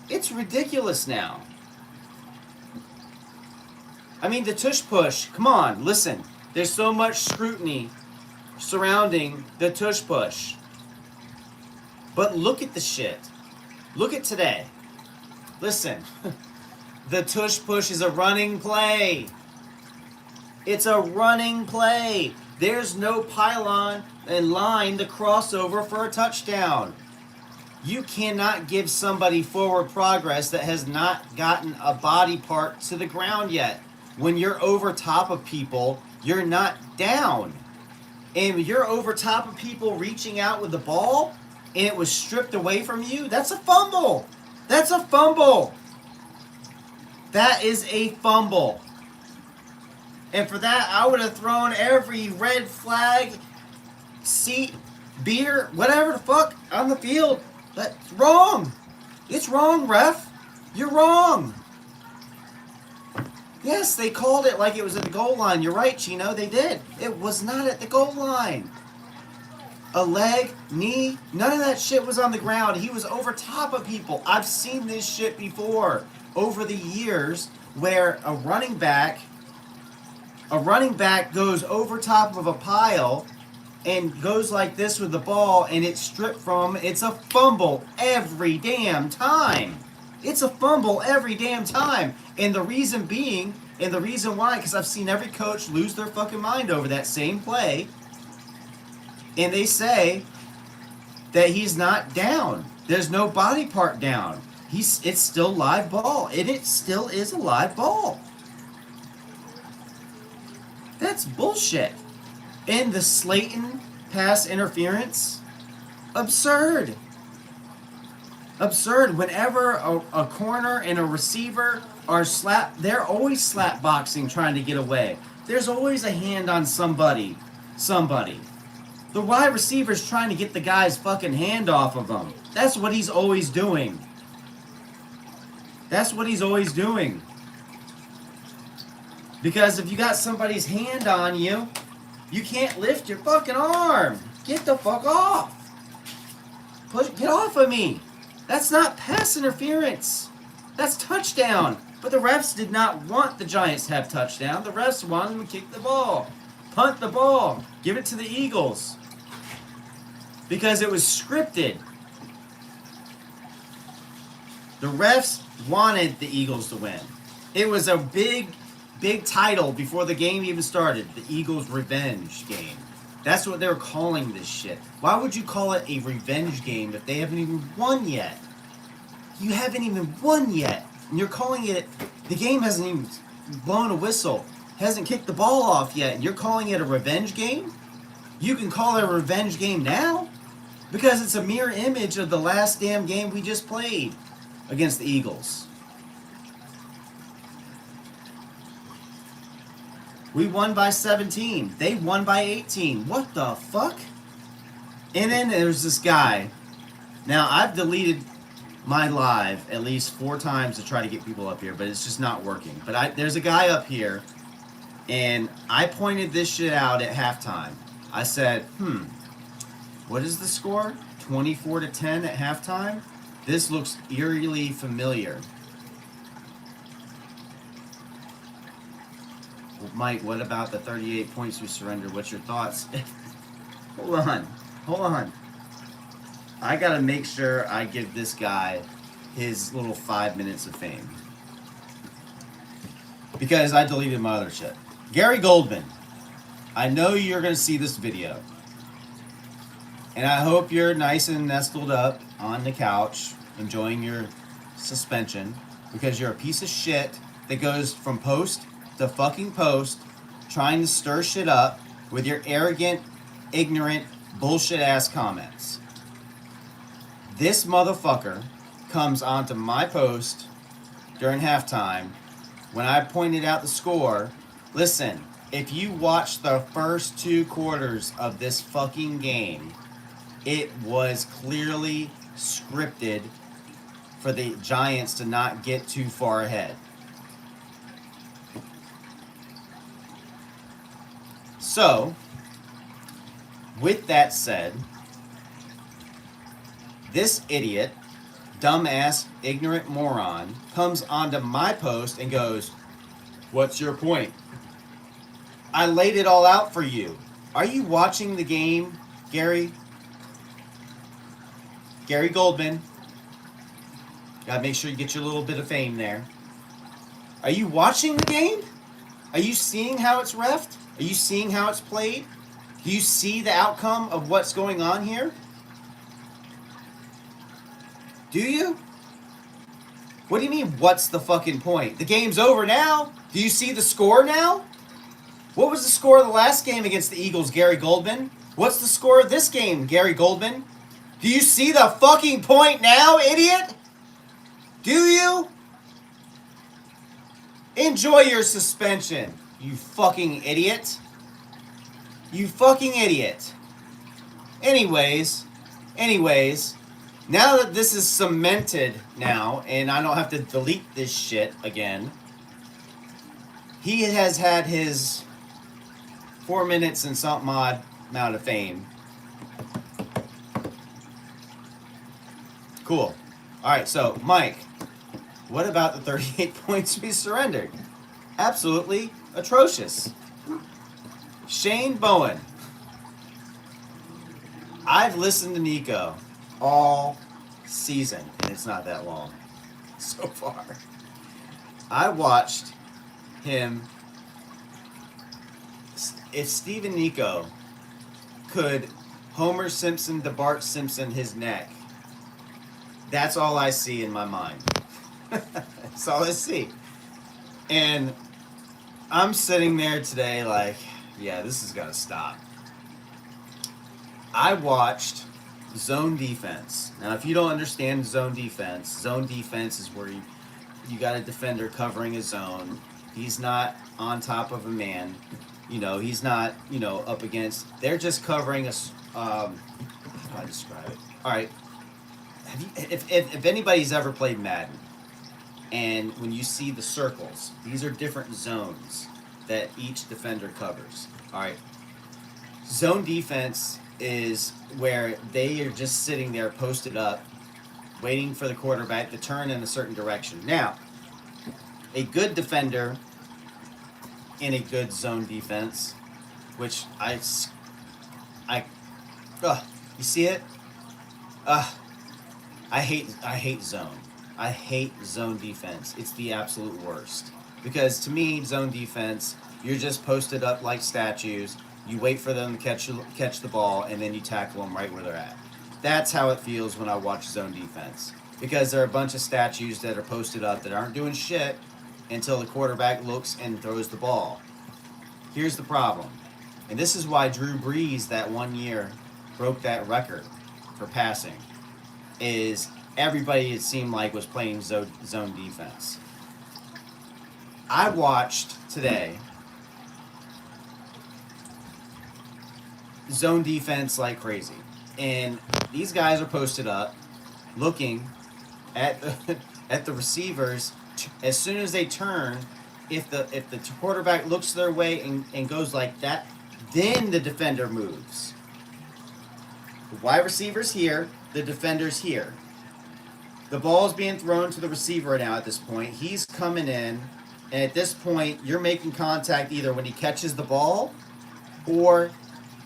It's ridiculous now. I mean, the tush push. Come on, listen. There's so much scrutiny surrounding the tush push. But look at the shit. Look at today. Listen. The tush push is a running play. It's a running play. There's no pylon and line to cross over for a touchdown. You cannot give somebody forward progress that has not gotten a body part to the ground yet. When you're over top of people, you're not down. And you're over top of people reaching out with the ball, and it was stripped away from you, that's a fumble. That's a fumble. That is a fumble. And for that, I would have thrown every red flag, seat, beer, whatever the fuck on the field. That's wrong. It's wrong, ref. You're wrong. Yes, they called it like it was at the goal line. You're right, Chino. They did. It was not at the goal line. A leg, knee, none of that shit was on the ground. He was over top of people. I've seen this shit before over the years where a running back goes over top of a pile and goes like this with the ball, and it's stripped from. It's a fumble every damn time. It's a fumble every damn time. And the reason being, and the reason why, because I've seen every coach lose their fucking mind over that same play, and they say that he's not down. There's no body part down. It's still live ball, and it still is a live ball. That's bullshit. And the Slayton pass interference, absurd. Absurd. Whenever a corner and a receiver are they're always slap boxing trying to get away. There's always a hand on somebody. The wide receiver's trying to get the guy's fucking hand off of him. That's what he's always doing. That's what he's always doing. Because if you got somebody's hand on you, you can't lift your fucking arm. Get the fuck off. Get off of me. That's not pass interference. That's touchdown. But the refs did not want the Giants to have touchdown. The refs wanted them to kick the ball. Punt the ball. Give it to the Eagles. Because it was scripted. The refs wanted the Eagles to win. It was a big title before the game even started. The Eagles' revenge game. That's what they're calling this shit. Why would you call it a revenge game if they haven't even won yet? You haven't even won yet. And you're calling it, the game hasn't even blown a whistle. Hasn't kicked the ball off yet. And you're calling it a revenge game? You can call it a revenge game now? Because it's a mirror image of the last damn game we just played against the Eagles. We won by 17. They won by 18. What the fuck? And then there's this guy. Now, I've deleted my live at least 4 times to try to get people up here, but it's just not working. But there's a guy up here, and I pointed this shit out at halftime. I said, what is the score? 24-10 at halftime? This looks eerily familiar. Well, Mike, what about the 38 points we surrendered? What's your thoughts? Hold on. I gotta make sure I give this guy his little 5 minutes of fame. Because I deleted my other shit. Gary Goldman, I know you're gonna see this video. And I hope you're nice and nestled up on the couch, enjoying your suspension. Because you're a piece of shit that goes from post to fucking post, trying to stir shit up with your arrogant, ignorant, bullshit ass comments. This motherfucker comes onto my post during halftime when I pointed out the score. Listen, if you watch the first 2 quarters of this fucking game, it was clearly scripted for the Giants to not get too far ahead. So, with that said, this idiot, dumbass, ignorant moron comes onto my post and goes, "What's your point?" I laid it all out for you. Are you watching the game, Gary? Gary Goldman. Gotta make sure you get your little bit of fame there. Are you watching the game? Are you seeing how it's reffed? Are you seeing how it's played? Do you see the outcome of what's going on here? Do you? What do you mean, what's the fucking point? The game's over now. Do you see the score now? What was the score of the last game against the Eagles, Gary Goldman? What's the score of this game, Gary Goldman? Do you see the fucking point now, idiot? Do you? Enjoy your suspension, you fucking idiot. You fucking idiot. Anyways, now that this is cemented now, and I don't have to delete this shit again, he has had his 4 minutes and something odd amount of fame. Cool. Alright, so, Mike, what about the 38 points we surrendered? Absolutely atrocious. Shane Bowen. I've listened to Nico all season, and it's not that long so far. I watched him. If Steve and Nico could Homer Simpson to Bart Simpson his neck, that's all I see in my mind. That's all I see. And I'm sitting there today like, yeah, this has got to stop. I watched zone defense. Now, if you don't understand zone defense is where you got a defender covering a zone. He's not on top of a man. You know, he's not, up against. They're just covering a. How do I describe it? All right. If anybody's ever played Madden, and when you see the circles, these are different zones that each defender covers. All right. Zone defense is where they are just sitting there posted up, waiting for the quarterback to turn in a certain direction. Now, a good defender in a good zone defense, which you see it? I hate zone. I hate zone defense. It's the absolute worst. Because to me, zone defense, you're just posted up like statues. You wait for them to catch the ball, and then you tackle them right where they're at. That's how it feels when I watch zone defense. Because there are a bunch of statues that are posted up that aren't doing shit until the quarterback looks and throws the ball. Here's the problem. And this is why Drew Brees that one year broke that record for passing. Is everybody, it seemed like, was playing zone defense. I watched today zone defense like crazy. And these guys are posted up looking at the receivers. As soon as they turn, if the quarterback looks their way and goes like that, then the defender moves. The wide receiver's here, the defender's here. The ball's being thrown to the receiver now at this point. He's coming in, and at this point, you're making contact either when he catches the ball, or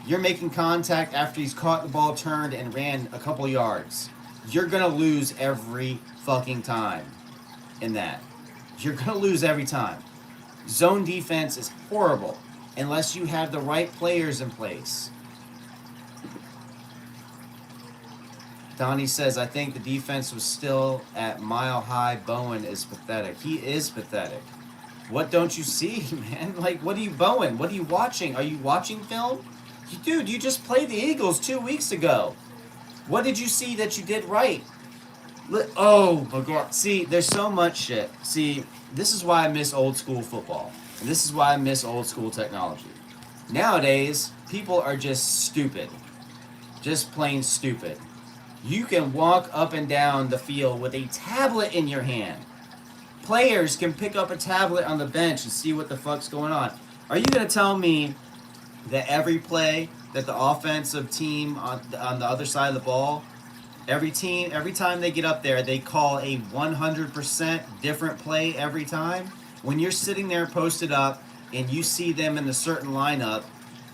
you're making contact after he's caught the ball, turned, and ran a couple yards. You're going to lose every fucking time in that. You're going to lose every time. Zone defense is horrible unless you have the right players in place. Donnie says, I think the defense was still at mile high. Bowen is pathetic. He is pathetic. What don't you see, man? Like, what are you, Bowen? What are you watching? Are you watching film? Dude, you just played the Eagles 2 weeks ago. What did you see that you did right? Oh my god. See, there's so much shit. See, this is why I miss old school football. And this is why I miss old school technology. Nowadays, people are just stupid. Just plain stupid. You can walk up and down the field with a tablet in your hand. Players can pick up a tablet on the bench and see what the fuck's going on. Are you going to tell me that every play that the offensive team on the other side of the ball, every time they get up there, they call a 100% different play every time? When you're sitting there posted up and you see them in a certain lineup,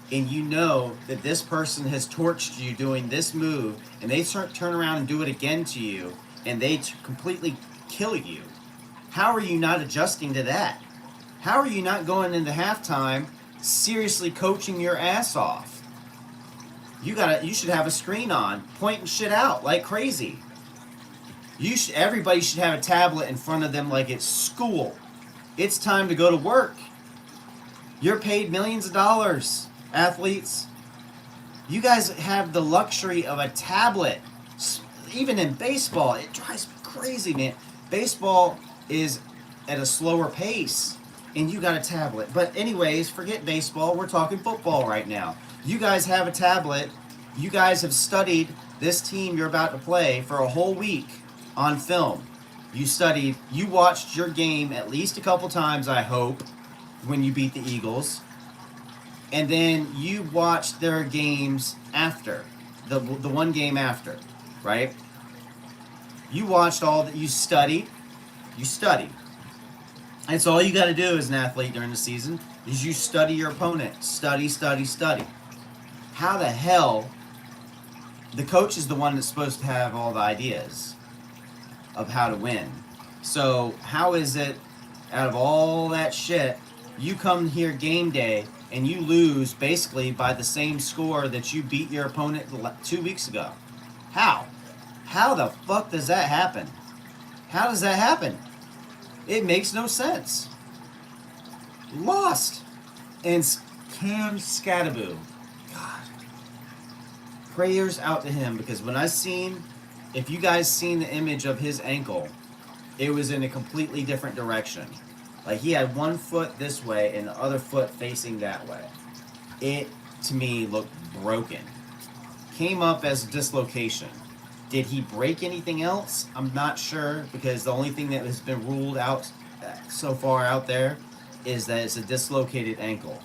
and you know that this person has torched you doing this move, and they turn around and do it again to you, and they completely kill you, how are you not adjusting to that? How are you not going into halftime seriously coaching your ass off? You should have a screen on, pointing shit out like crazy. Everybody should have a tablet in front of them like it's school. It's time to go to work. You're paid millions of dollars, athletes. You guys have the luxury of a tablet. Even in baseball, it drives me crazy, man. Baseball is at a slower pace, and you got a tablet. But anyways, forget baseball. We're talking football right now. You guys have a tablet. You guys have studied this team you're about to play for a whole week on film. You watched your game at least a couple times, I hope, when you beat the Eagles. And then you watched their games after, the one game after, right? You watched all that, you studied. And so all you got to do as an athlete during the season is you study your opponent. Study. How the hell, the coach is the one that's supposed to have all the ideas of how to win. So how is it, out of all that shit, you come here game day and you lose basically by the same score that you beat your opponent 2 weeks ago? How? How the fuck does that happen? How does that happen? It makes no sense. Lost. And Cam Scattaboo. God. Prayers out to him, because if you guys seen the image of his ankle, it was in a completely different direction. Like, he had one foot this way and the other foot facing that way. It, to me, looked broken. Came up as a dislocation. Did he break anything else? I'm not sure, because the only thing that has been ruled out so far out there is that it's a dislocated ankle.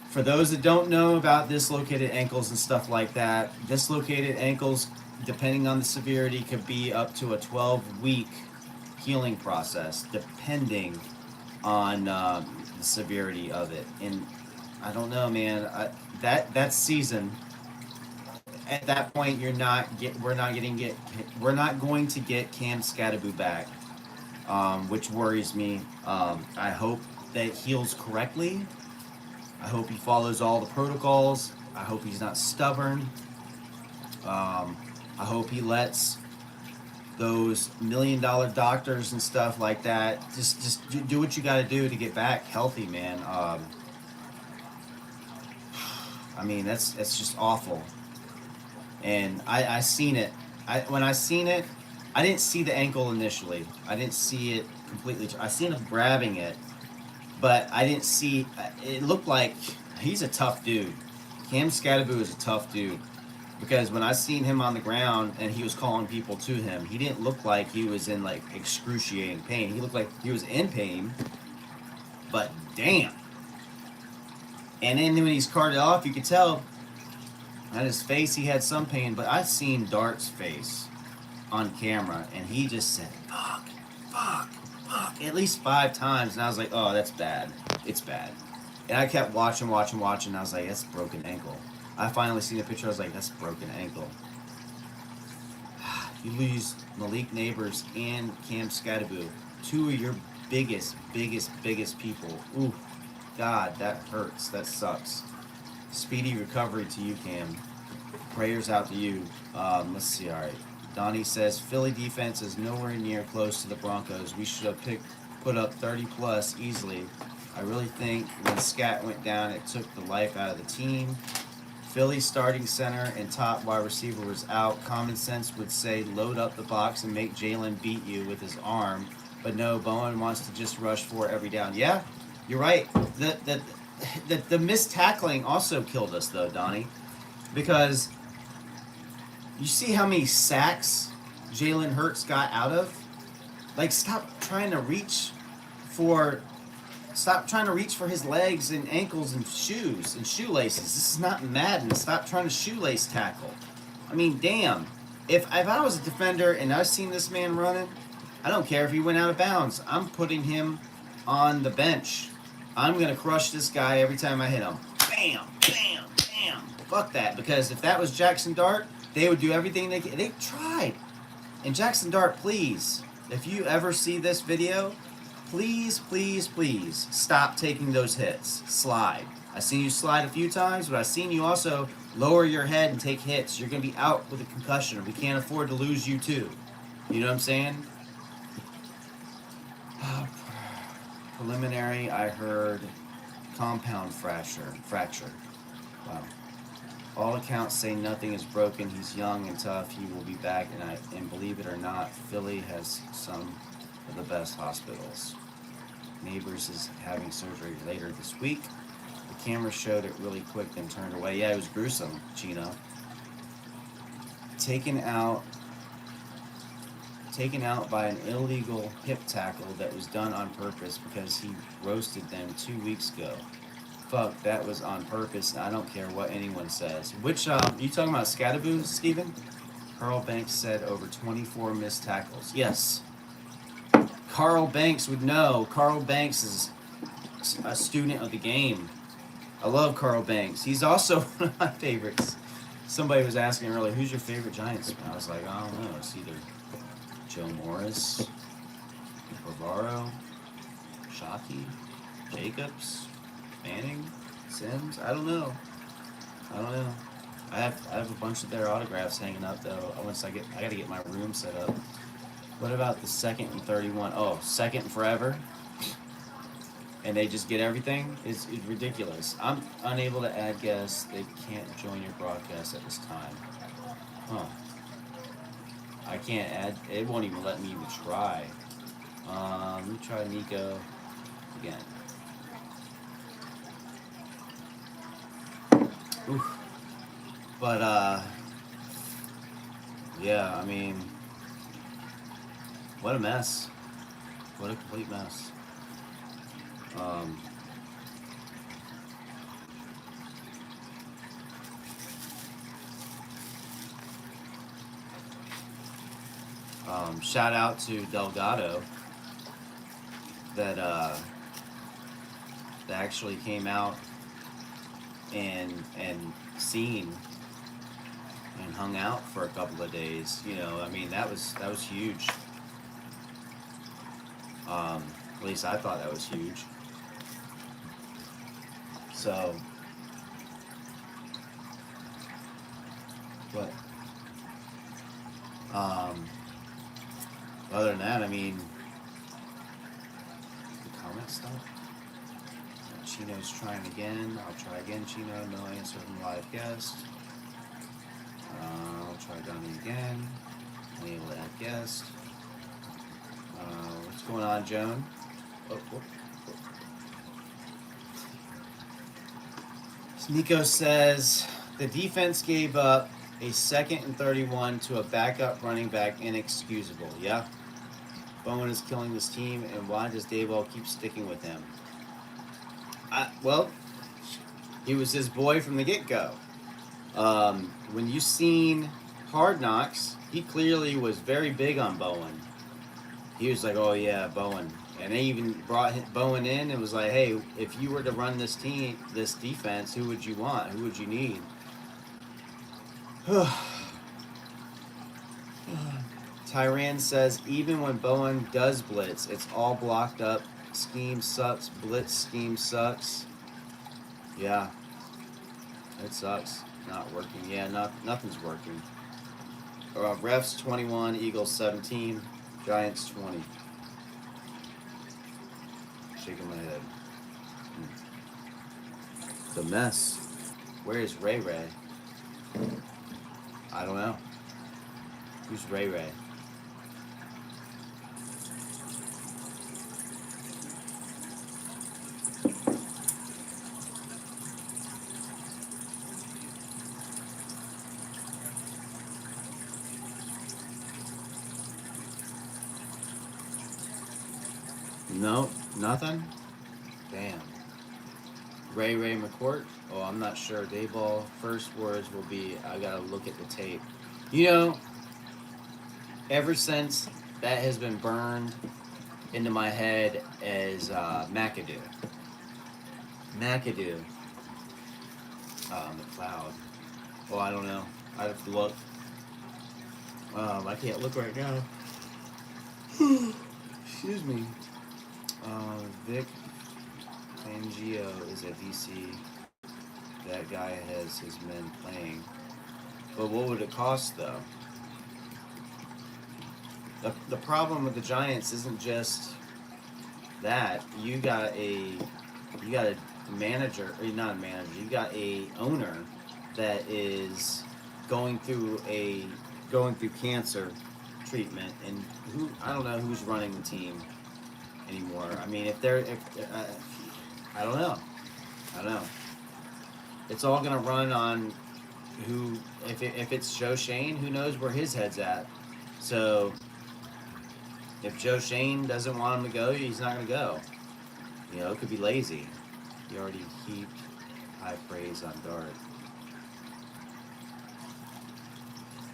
For those that don't know about dislocated ankles and stuff like that, dislocated ankles, depending on the severity, could be up to a 12-week healing process, depending on the severity of it. And I don't know, man. That season, at that point, we're not going to get Cam Scattaboo back, which worries me. I hope that it heals correctly. I hope he follows all the protocols. I hope he's not stubborn. I hope he lets those $1 million doctors and stuff like that just do what you got to do to get back healthy, man. I mean, that's just awful. And I seen it. When I seen it, I didn't see the ankle initially. I didn't see it completely. I seen him grabbing it, but I didn't see. It looked like he's a tough dude. Cam Scattaboo is a tough dude, because when I seen him on the ground and he was calling people to him, he didn't look like he was in like excruciating pain. He looked like he was in pain, but damn. And then when he's carted off, you could tell on his face he had some pain, but I seen Dart's face on camera, and he just said, fuck, at least 5 times, and I was like, oh, that's bad. It's bad. And I kept watching, and I was like, that's a broken ankle. I finally seen the picture, I was like, that's a broken ankle. You lose Malik Neighbors and Cam Scattaboo, 2 of your biggest people. Ooh, God, that hurts. That sucks. Speedy recovery to you, Cam. Prayers out to you. Let's see. All right. Donnie says Philly defense is nowhere near close to the Broncos. We should have put up 30 plus easily. I really think when Scat went down, it took the life out of the team. Philly starting center and top wide receiver was out. Common sense would say load up the box and make Jalen beat you with his arm. But no, Bowen wants to just rush for every down. Yeah, you're right. The missed tackling also killed us, though, Donnie. Because you see how many sacks Jalen Hurts got out of? Like, stop trying to reach for his legs and ankles and shoes and shoelaces. This is not Madden. Stop trying to shoelace tackle. I mean, damn. If I was a defender and I've seen this man running, I don't care if he went out of bounds. I'm putting him on the bench. I'm going to crush this guy every time I hit him. Bam, bam, bam. Fuck that. Because if that was Jackson Dart, they would do everything they could. They tried. And Jackson Dart, please, if you ever see this video, please, please, please stop taking those hits. Slide. I've seen you slide a few times, but I've seen you also lower your head and take hits. You're going to be out with a concussion. We can't afford to lose you too. You know what I'm saying? Preliminary, I heard compound fracture. Wow. All accounts say nothing is broken. He's young and tough. He will be back, and believe it or not, Philly has some of the best hospitals. Neighbors is having surgery later this week. The camera showed it really quick, then turned away. Yeah, it was gruesome, Chino. Taken out by an illegal hip tackle that was done on purpose because he roasted them 2 weeks ago. Fuck, that was on purpose. I don't care what anyone says. Which, you talking about Scadaboo, Steven? Carl Banks said over 24 missed tackles. Yes. Carl Banks would know. Carl Banks is a student of the game. I love Carl Banks. He's also one of my favorites. Somebody was asking earlier, who's your favorite Giants fan? I was like, I don't know. It's either Joe Morris, Bavaro, Shockey, Jacobs, Manning, Sims. I don't know. I have a bunch of their autographs hanging up though. I got to get my room set up. What about the 2nd and 31? Oh, 2nd and forever. And they just get everything? It's ridiculous. I'm unable to add guests. They can't join your broadcast at this time. Huh. I can't add. It won't even let me even try. Let me try Nico again. Oof. But, yeah, I mean, what a mess. What a complete mess. Shout out to Delgado that actually came out and seen and hung out for a couple of days. You know, I mean, that was huge. At least I thought that was huge. So, but other than that, I mean, the comment stuff. Chino's trying again. I'll try again, Chino. No answer from live guest. I'll try Donnie again. Unable to add guest. What's going on, Joan? Nico says the defense gave up a 2nd and 31 to a backup running back. Inexcusable. Yeah. Bowen is killing this team, and why does Dayball keep sticking with him? Well, he was his boy from the get-go. When you seen Hard Knocks, he clearly was very big on Bowen. He was like, oh yeah, Bowen. And they even brought Bowen in and was like, hey, if you were to run this defense, who would you want? Who would you need? Tyran says, even when Bowen does blitz, it's all blocked up. Scheme sucks. Blitz scheme sucks. Yeah. It sucks. Not working. Yeah, nothing's working. Refs 21, Eagles 17, Giants 20. Shaking my head. It's a mess. Where is Ray Ray? I don't know. Who's Ray Ray? No, nothing? Damn. Ray Ray McCourt? Oh, I'm not sure. Dayball, first words will be, I gotta look at the tape. You know, ever since that has been burned into my head as McAdoo. McAdoo. McLeod. Well, I don't know. I have to look. I can't look right now. Excuse me. Vic Fangio is at DC. That guy has his men playing. But what would it cost, though? The problem with the Giants isn't just that. You got a manager, or not a manager. You got a owner that is going through cancer treatment, and who I don't know who's running the team anymore. I mean, I don't know. It's all gonna run on who. If it's Joe Shane, who knows where his head's at. So if Joe Shane doesn't want him to go, he's not gonna go. You know, it could be lazy. He already heaped high praise on Dart.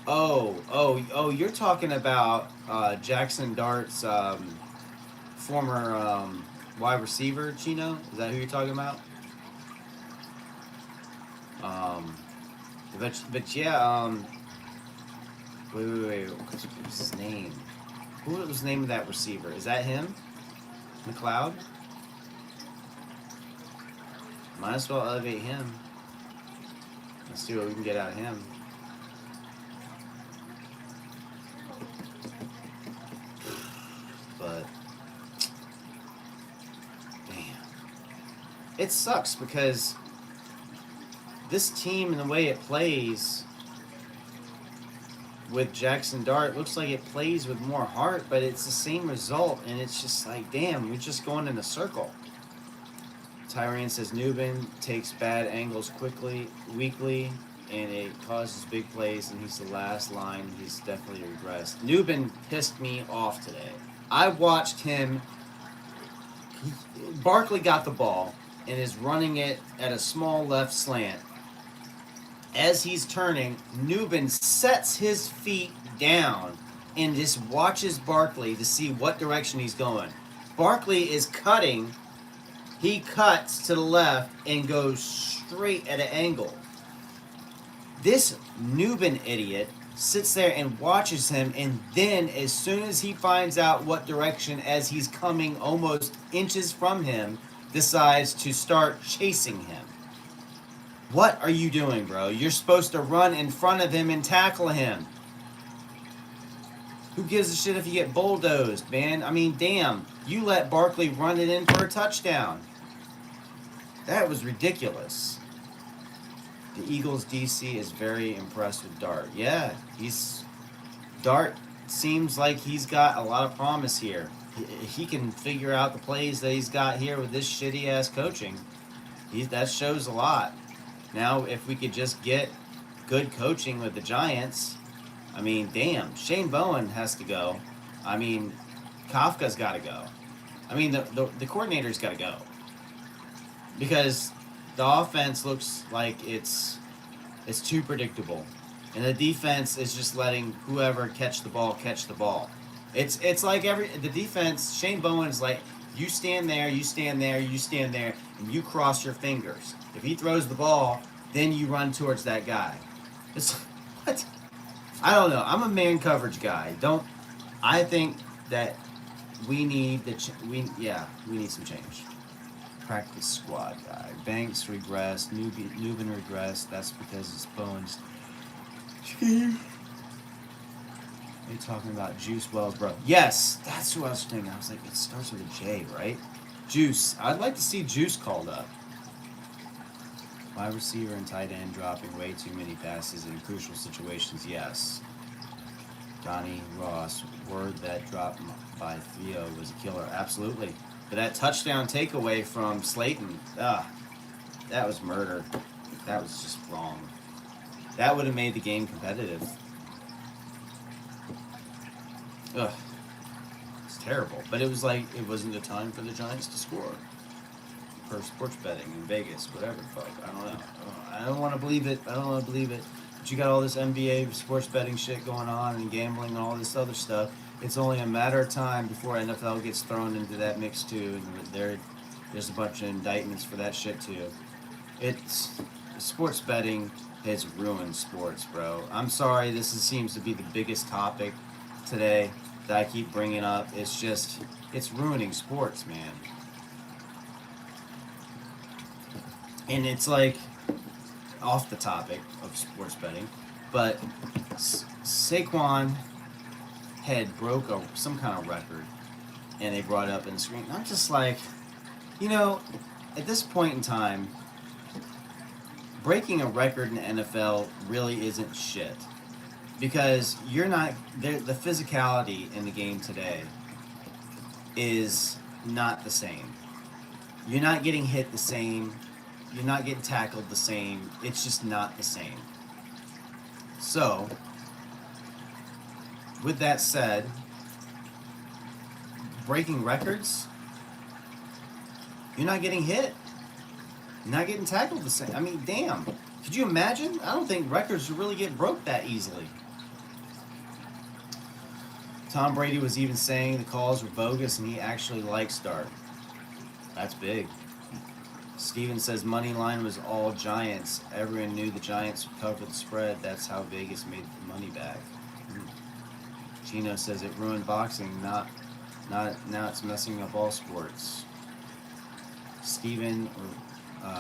Oh! You're talking about Jackson Dart's former wide receiver, Chino? Is that who you're talking about? But yeah. Wait. What's his name? Who was the name of that receiver? Is that him? McLeod? Might as well elevate him. Let's see what we can get out of him. But damn, it sucks because this team and the way it plays with Jackson Dart looks like it plays with more heart, but it's the same result, and it's just like, damn, we're just going in a circle. Tyrant says Newbin takes bad angles weakly, and it causes big plays, and he's the last line. He's definitely regressed. Newbin pissed me off today. I watched him. Barkley got the ball and is running it at a small left slant. As he's turning, Newbin sets his feet down and just watches Barkley to see what direction he's going. Barkley is cutting. He cuts to the left and goes straight at an angle. This Newbin idiot sits there and watches him, and then as soon as he finds out what direction, as he's coming almost inches from him, decides to start chasing him. What are you doing, bro? You're supposed to run in front of him and tackle him. Who gives a shit if you get bulldozed, man? I mean, damn. You let Barkley run it in for a touchdown. That was ridiculous. The Eagles DC is very impressed with Dart. Yeah, Dart seems like he's got a lot of promise here. He can figure out the plays that he's got here with this shitty-ass coaching. That shows a lot. Now, if we could just get good coaching with the Giants, I mean, damn, Shane Bowen has to go. I mean, Kafka's got to go. I mean, the coordinator's got to go. Because the offense looks like it's too predictable. And the defense is just letting whoever catch the ball. It's like the defense, Shane Bowen's like, you stand there, and you cross your fingers. If he throws the ball, then you run towards that guy. It's what? I don't know. I'm a man coverage guy. I think that we need we need some change. Practice squad guy. Banks regressed. Newbin regressed. That's because it's Bowen's team. Are you talking about Juice Wells, bro? Yes, that's who I was thinking. I was like, it starts with a J, right? Juice. I'd like to see Juice called up. Wide receiver and tight end dropping way too many passes in crucial situations. Yes. Donnie Ross, word that drop by Theo was a killer. Absolutely. But that touchdown takeaway from Slayton, that was murder. That was just wrong. That would have made the game competitive. Ugh. It's terrible. But it was like, it wasn't the time for the Giants to score. Per sports betting in Vegas, whatever the fuck. I don't know. I don't want to believe it. I don't want to believe it. But you got all this NBA sports betting shit going on and gambling and all this other stuff. It's only a matter of time before NFL gets thrown into that mix too, and there's a bunch of indictments for that shit too. It's sports betting has ruined sports, bro. I'm sorry. Seems to be the biggest topic today that I keep bringing up. It's ruining sports, man. And it's like off the topic of sports betting, but Saquon had broke some kind of record, and they brought it up in the screen. I'm just like, at this point in time, breaking a record in the NFL really isn't shit, because you're not the physicality in the game today is not the same. You're not getting hit the same. You're not getting tackled the same. It's just not the same. So, with that said, breaking records, you're not getting hit. You're not getting tackled the same. I mean, damn. Could you imagine? I don't think records really get broke that easily. Tom Brady was even saying the calls were bogus and he actually likes Dart. That's big. Steven says money line was all Giants. Everyone knew the Giants would cover the spread. That's how Vegas made the money back. Gino says it ruined boxing. Not now. It's messing up all sports. Steven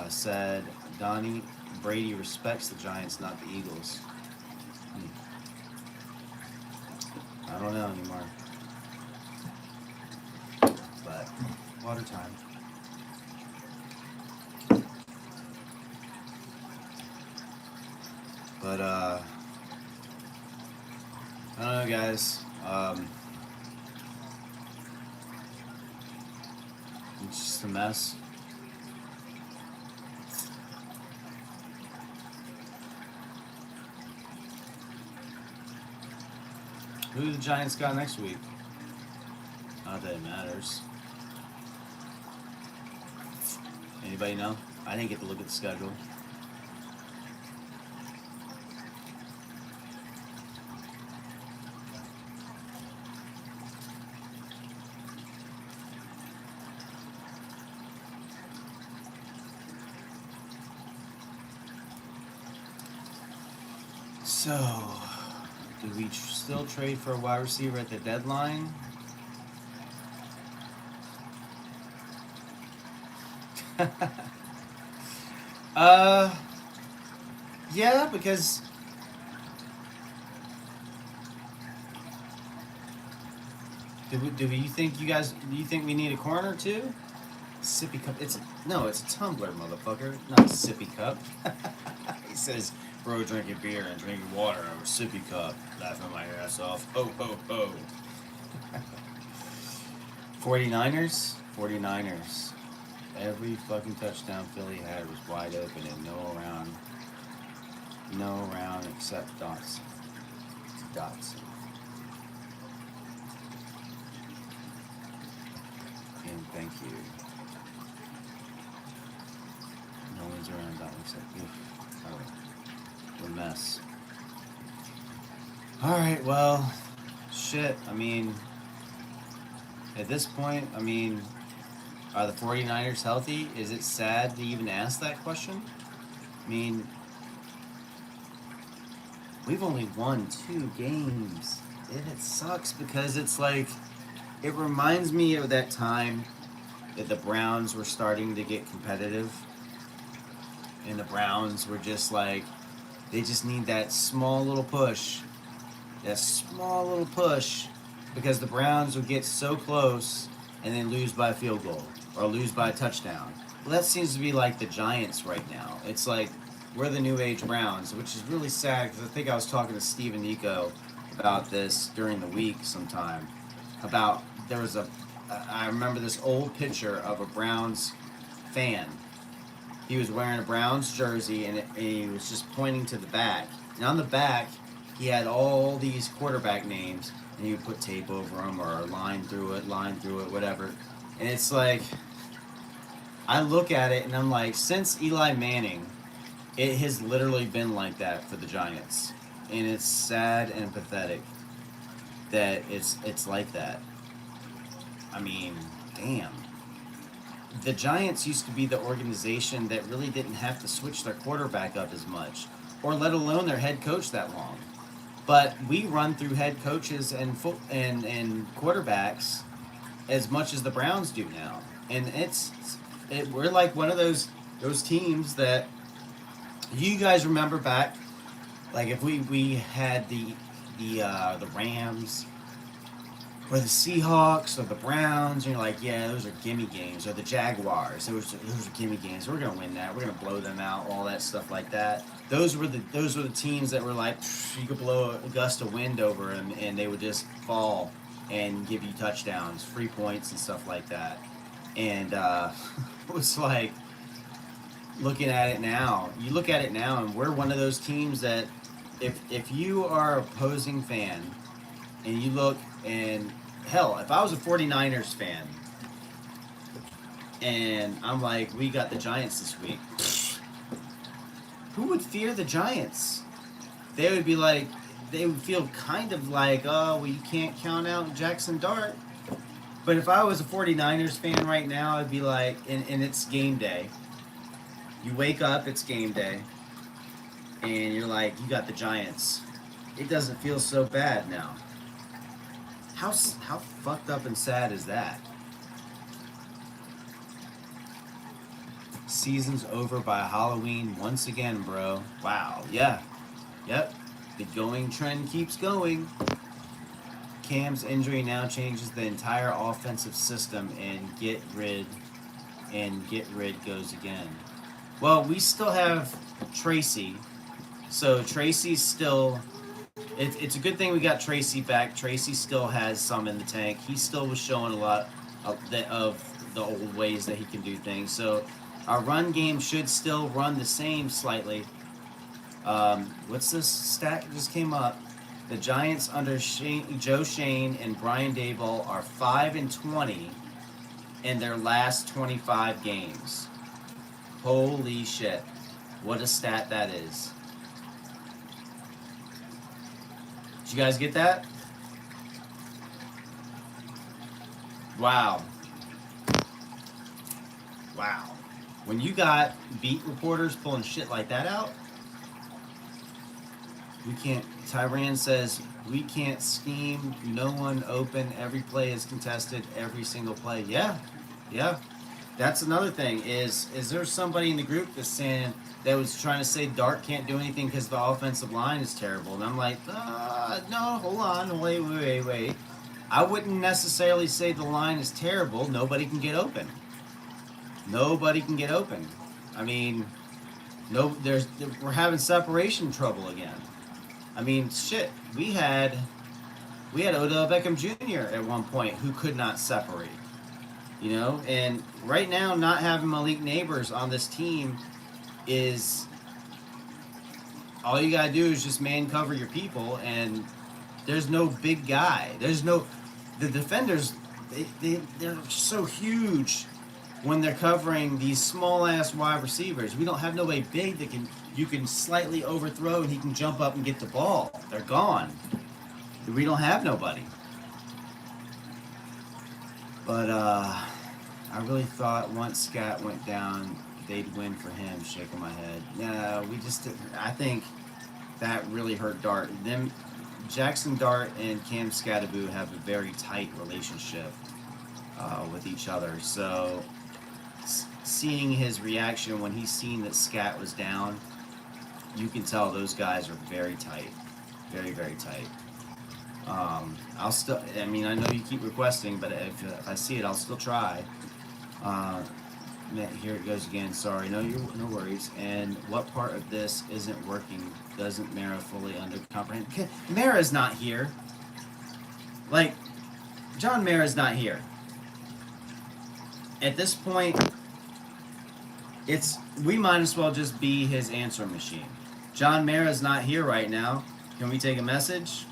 said Donnie Brady respects the Giants, not the Eagles. I don't know anymore. But water time. But, I don't know, guys. It's just a mess. Who do the Giants got next week? Not that it matters. Anybody know? I didn't get to look at the schedule. So, do we still trade for a wide receiver at the deadline? Yeah, because do you think we need a corner too? Sippy cup. It's a tumbler, motherfucker, not a sippy cup. He says, bro, drinking beer and drinking water out of a sippy cup, laughing my ass off. Ho, ho, ho. 49ers. Every fucking touchdown Philly had was wide open and no around except Dotson. And thank you. No one's around Dotson except you. What a mess. Alright, well, shit. I mean, at this point, are the 49ers healthy? Is it sad to even ask that question? I mean, we've only won 2 games. And it sucks because it's like, it reminds me of that time that the Browns were starting to get competitive. And the Browns were just like, they just need that small little push. Because the Browns would get so close and then lose by a field goal or lose by a touchdown. that seems to be like the Giants right now. It's like we're the new age Browns, which is really sad because I think I was talking to Steve and Nico about this during the week sometime. About there was a, I remember this old picture of a Browns fan. He was wearing a Browns jersey and he was just pointing to the back. And on the back, he had all these quarterback names and he would put tape over them or line through it, whatever. And it's like, I look at it and I'm like, since Eli Manning, it has literally been like that for the Giants. And it's sad and pathetic that it's like that. I mean, damn. The Giants used to be the organization that really didn't have to switch their quarterback up as much, or let alone their head coach that long. But we run through head coaches and quarterbacks as much as the Browns do now, and we're like one of those teams that you guys remember back, like if we had the Rams or the Seahawks or the Browns, and you're like, yeah, those are gimme games, or the Jaguars, those are gimme games. We're gonna win that. We're gonna blow them out. All that stuff like that. Those were the teams that were like, you could blow a gust of wind over them, and they would just fall and give you touchdowns, free points, and stuff like that. And it was like looking at it now. You look at it now, and we're one of those teams that if you are a opposing fan and you look and hell, if I was a 49ers fan and I'm like, we got the Giants this week, who would fear the Giants? They would be like, they would feel kind of like, oh, well, you can't count out Jackson Dart. But if I was a 49ers fan right now, I'd be like, and it's game day. You wake up, it's game day, and you're like, you got the Giants. It doesn't feel so bad now. How fucked up and sad is that? Season's over by Halloween once again, bro. Wow. Yeah. Yep. The going trend keeps going. Cam's injury now changes the entire offensive system, and get rid goes again. Well, we still have Tracy. So Tracy's still. It's a good thing we got Tracy back. Tracy still has some in the tank. He still was showing a lot of the old ways that he can do things. So our run game should still run the same slightly. What's this stat that just came up? The Giants under Joe Shane and Brian Daboll are 5-20 in their last 25 games. Holy shit. What a stat that is. Did you guys get that? Wow. Wow. When you got beat reporters pulling shit like that out, we can't. Tyran says, we can't scheme, no one open, every play is contested, every single play. Yeah. Yeah. That's another thing. Is there somebody in the group that's saying, that was trying to say Dart can't do anything because the offensive line is terrible? And I'm like, no, hold on, wait. I wouldn't necessarily say the line is terrible. Nobody can get open. I mean, we're having separation trouble again. I mean, shit. We had Odell Beckham Jr. at one point who could not separate. You know, and right now not having Malik Neighbors on this team is all you gotta do is just man cover your people, and there's no big guy. The defenders. They're so huge when they're covering these small ass wide receivers. We don't have nobody big that you can slightly overthrow and he can jump up and get the ball. They're gone. We don't have nobody. But I really thought once Scott went down, they'd win for him. Shaking my head. No, we just didn't. I think that really hurt Dart. Jackson Dart and Cam Scattaboo have a very tight relationship with each other. So seeing his reaction when he's seen that Scat was down, you can tell those guys are very tight. Very, very tight. I'll still. I mean, I know you keep requesting, but if I see it, I'll still try. Here it goes again. Sorry, no worries. And what part of this isn't working? Doesn't Mara fully under comprehend? Mara's not here. Like, John Mara's not here. At this point, we might as well just be his answer machine. John Mara's not here right now. Can we take a message?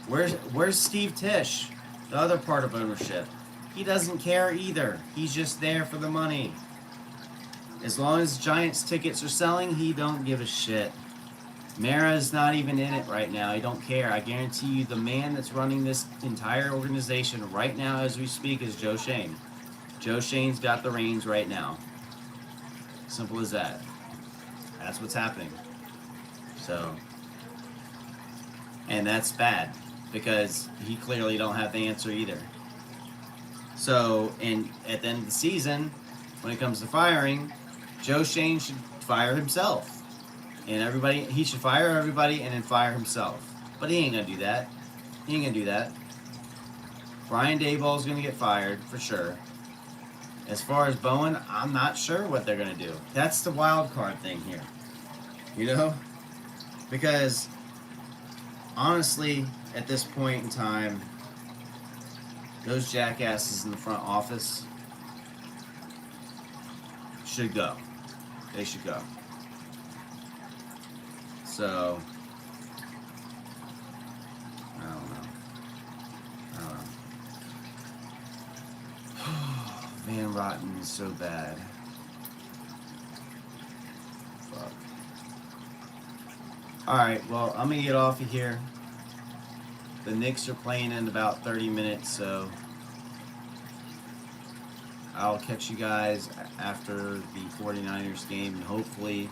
Where's Steve Tisch, the other part of ownership? He doesn't care either. He's just there for the money. As long as Giants tickets are selling, he don't give a shit. Mara's not even in it right now. He don't care. I guarantee you the man that's running this entire organization right now as we speak is Joe Shane. Joe Shane's got the reins right now. Simple as that. That's what's happening. So, and that's bad because he clearly don't have the answer either. So, and at the end of the season, when it comes to firing, Joe Shane should fire himself. And he should fire everybody and then fire himself. But he ain't gonna do that. He ain't gonna do that. Brian Daboll's gonna get fired for sure. As far as Bowen, I'm not sure what they're gonna do. That's the wild card thing here. You know? Because honestly, at this point in time, those jackasses in the front office should go. They should go. So, I don't know. Van Rotten is so bad. Fuck. Alright, well, I'm going to get off of here. The Knicks are playing in about 30 minutes, so I'll catch you guys after the 49ers game, and hopefully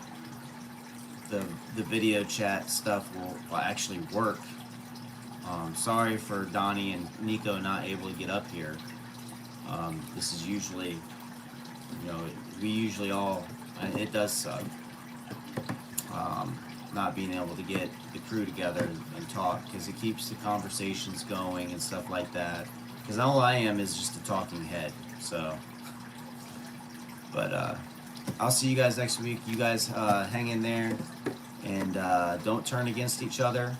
the video chat stuff will actually work. Sorry for Donnie and Nico not able to get up here. This is usually, we usually all, it does suck. Not being able to get the crew together and talk, because it keeps the conversations going and stuff like that. Because all I am is just a talking head, so. But I'll see you guys next week. You guys hang in there and don't turn against each other.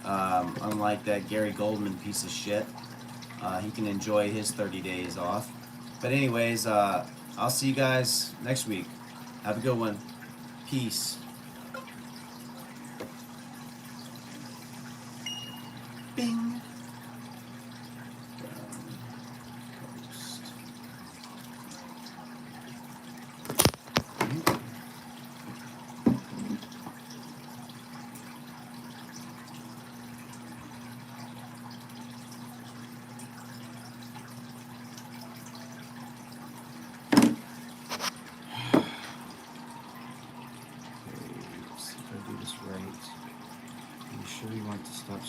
Unlike that Gary Goldman piece of shit. He can enjoy his 30 days off. But anyways, I'll see you guys next week. Have a good one. Peace. Bing. Right. Are you sure you want to stop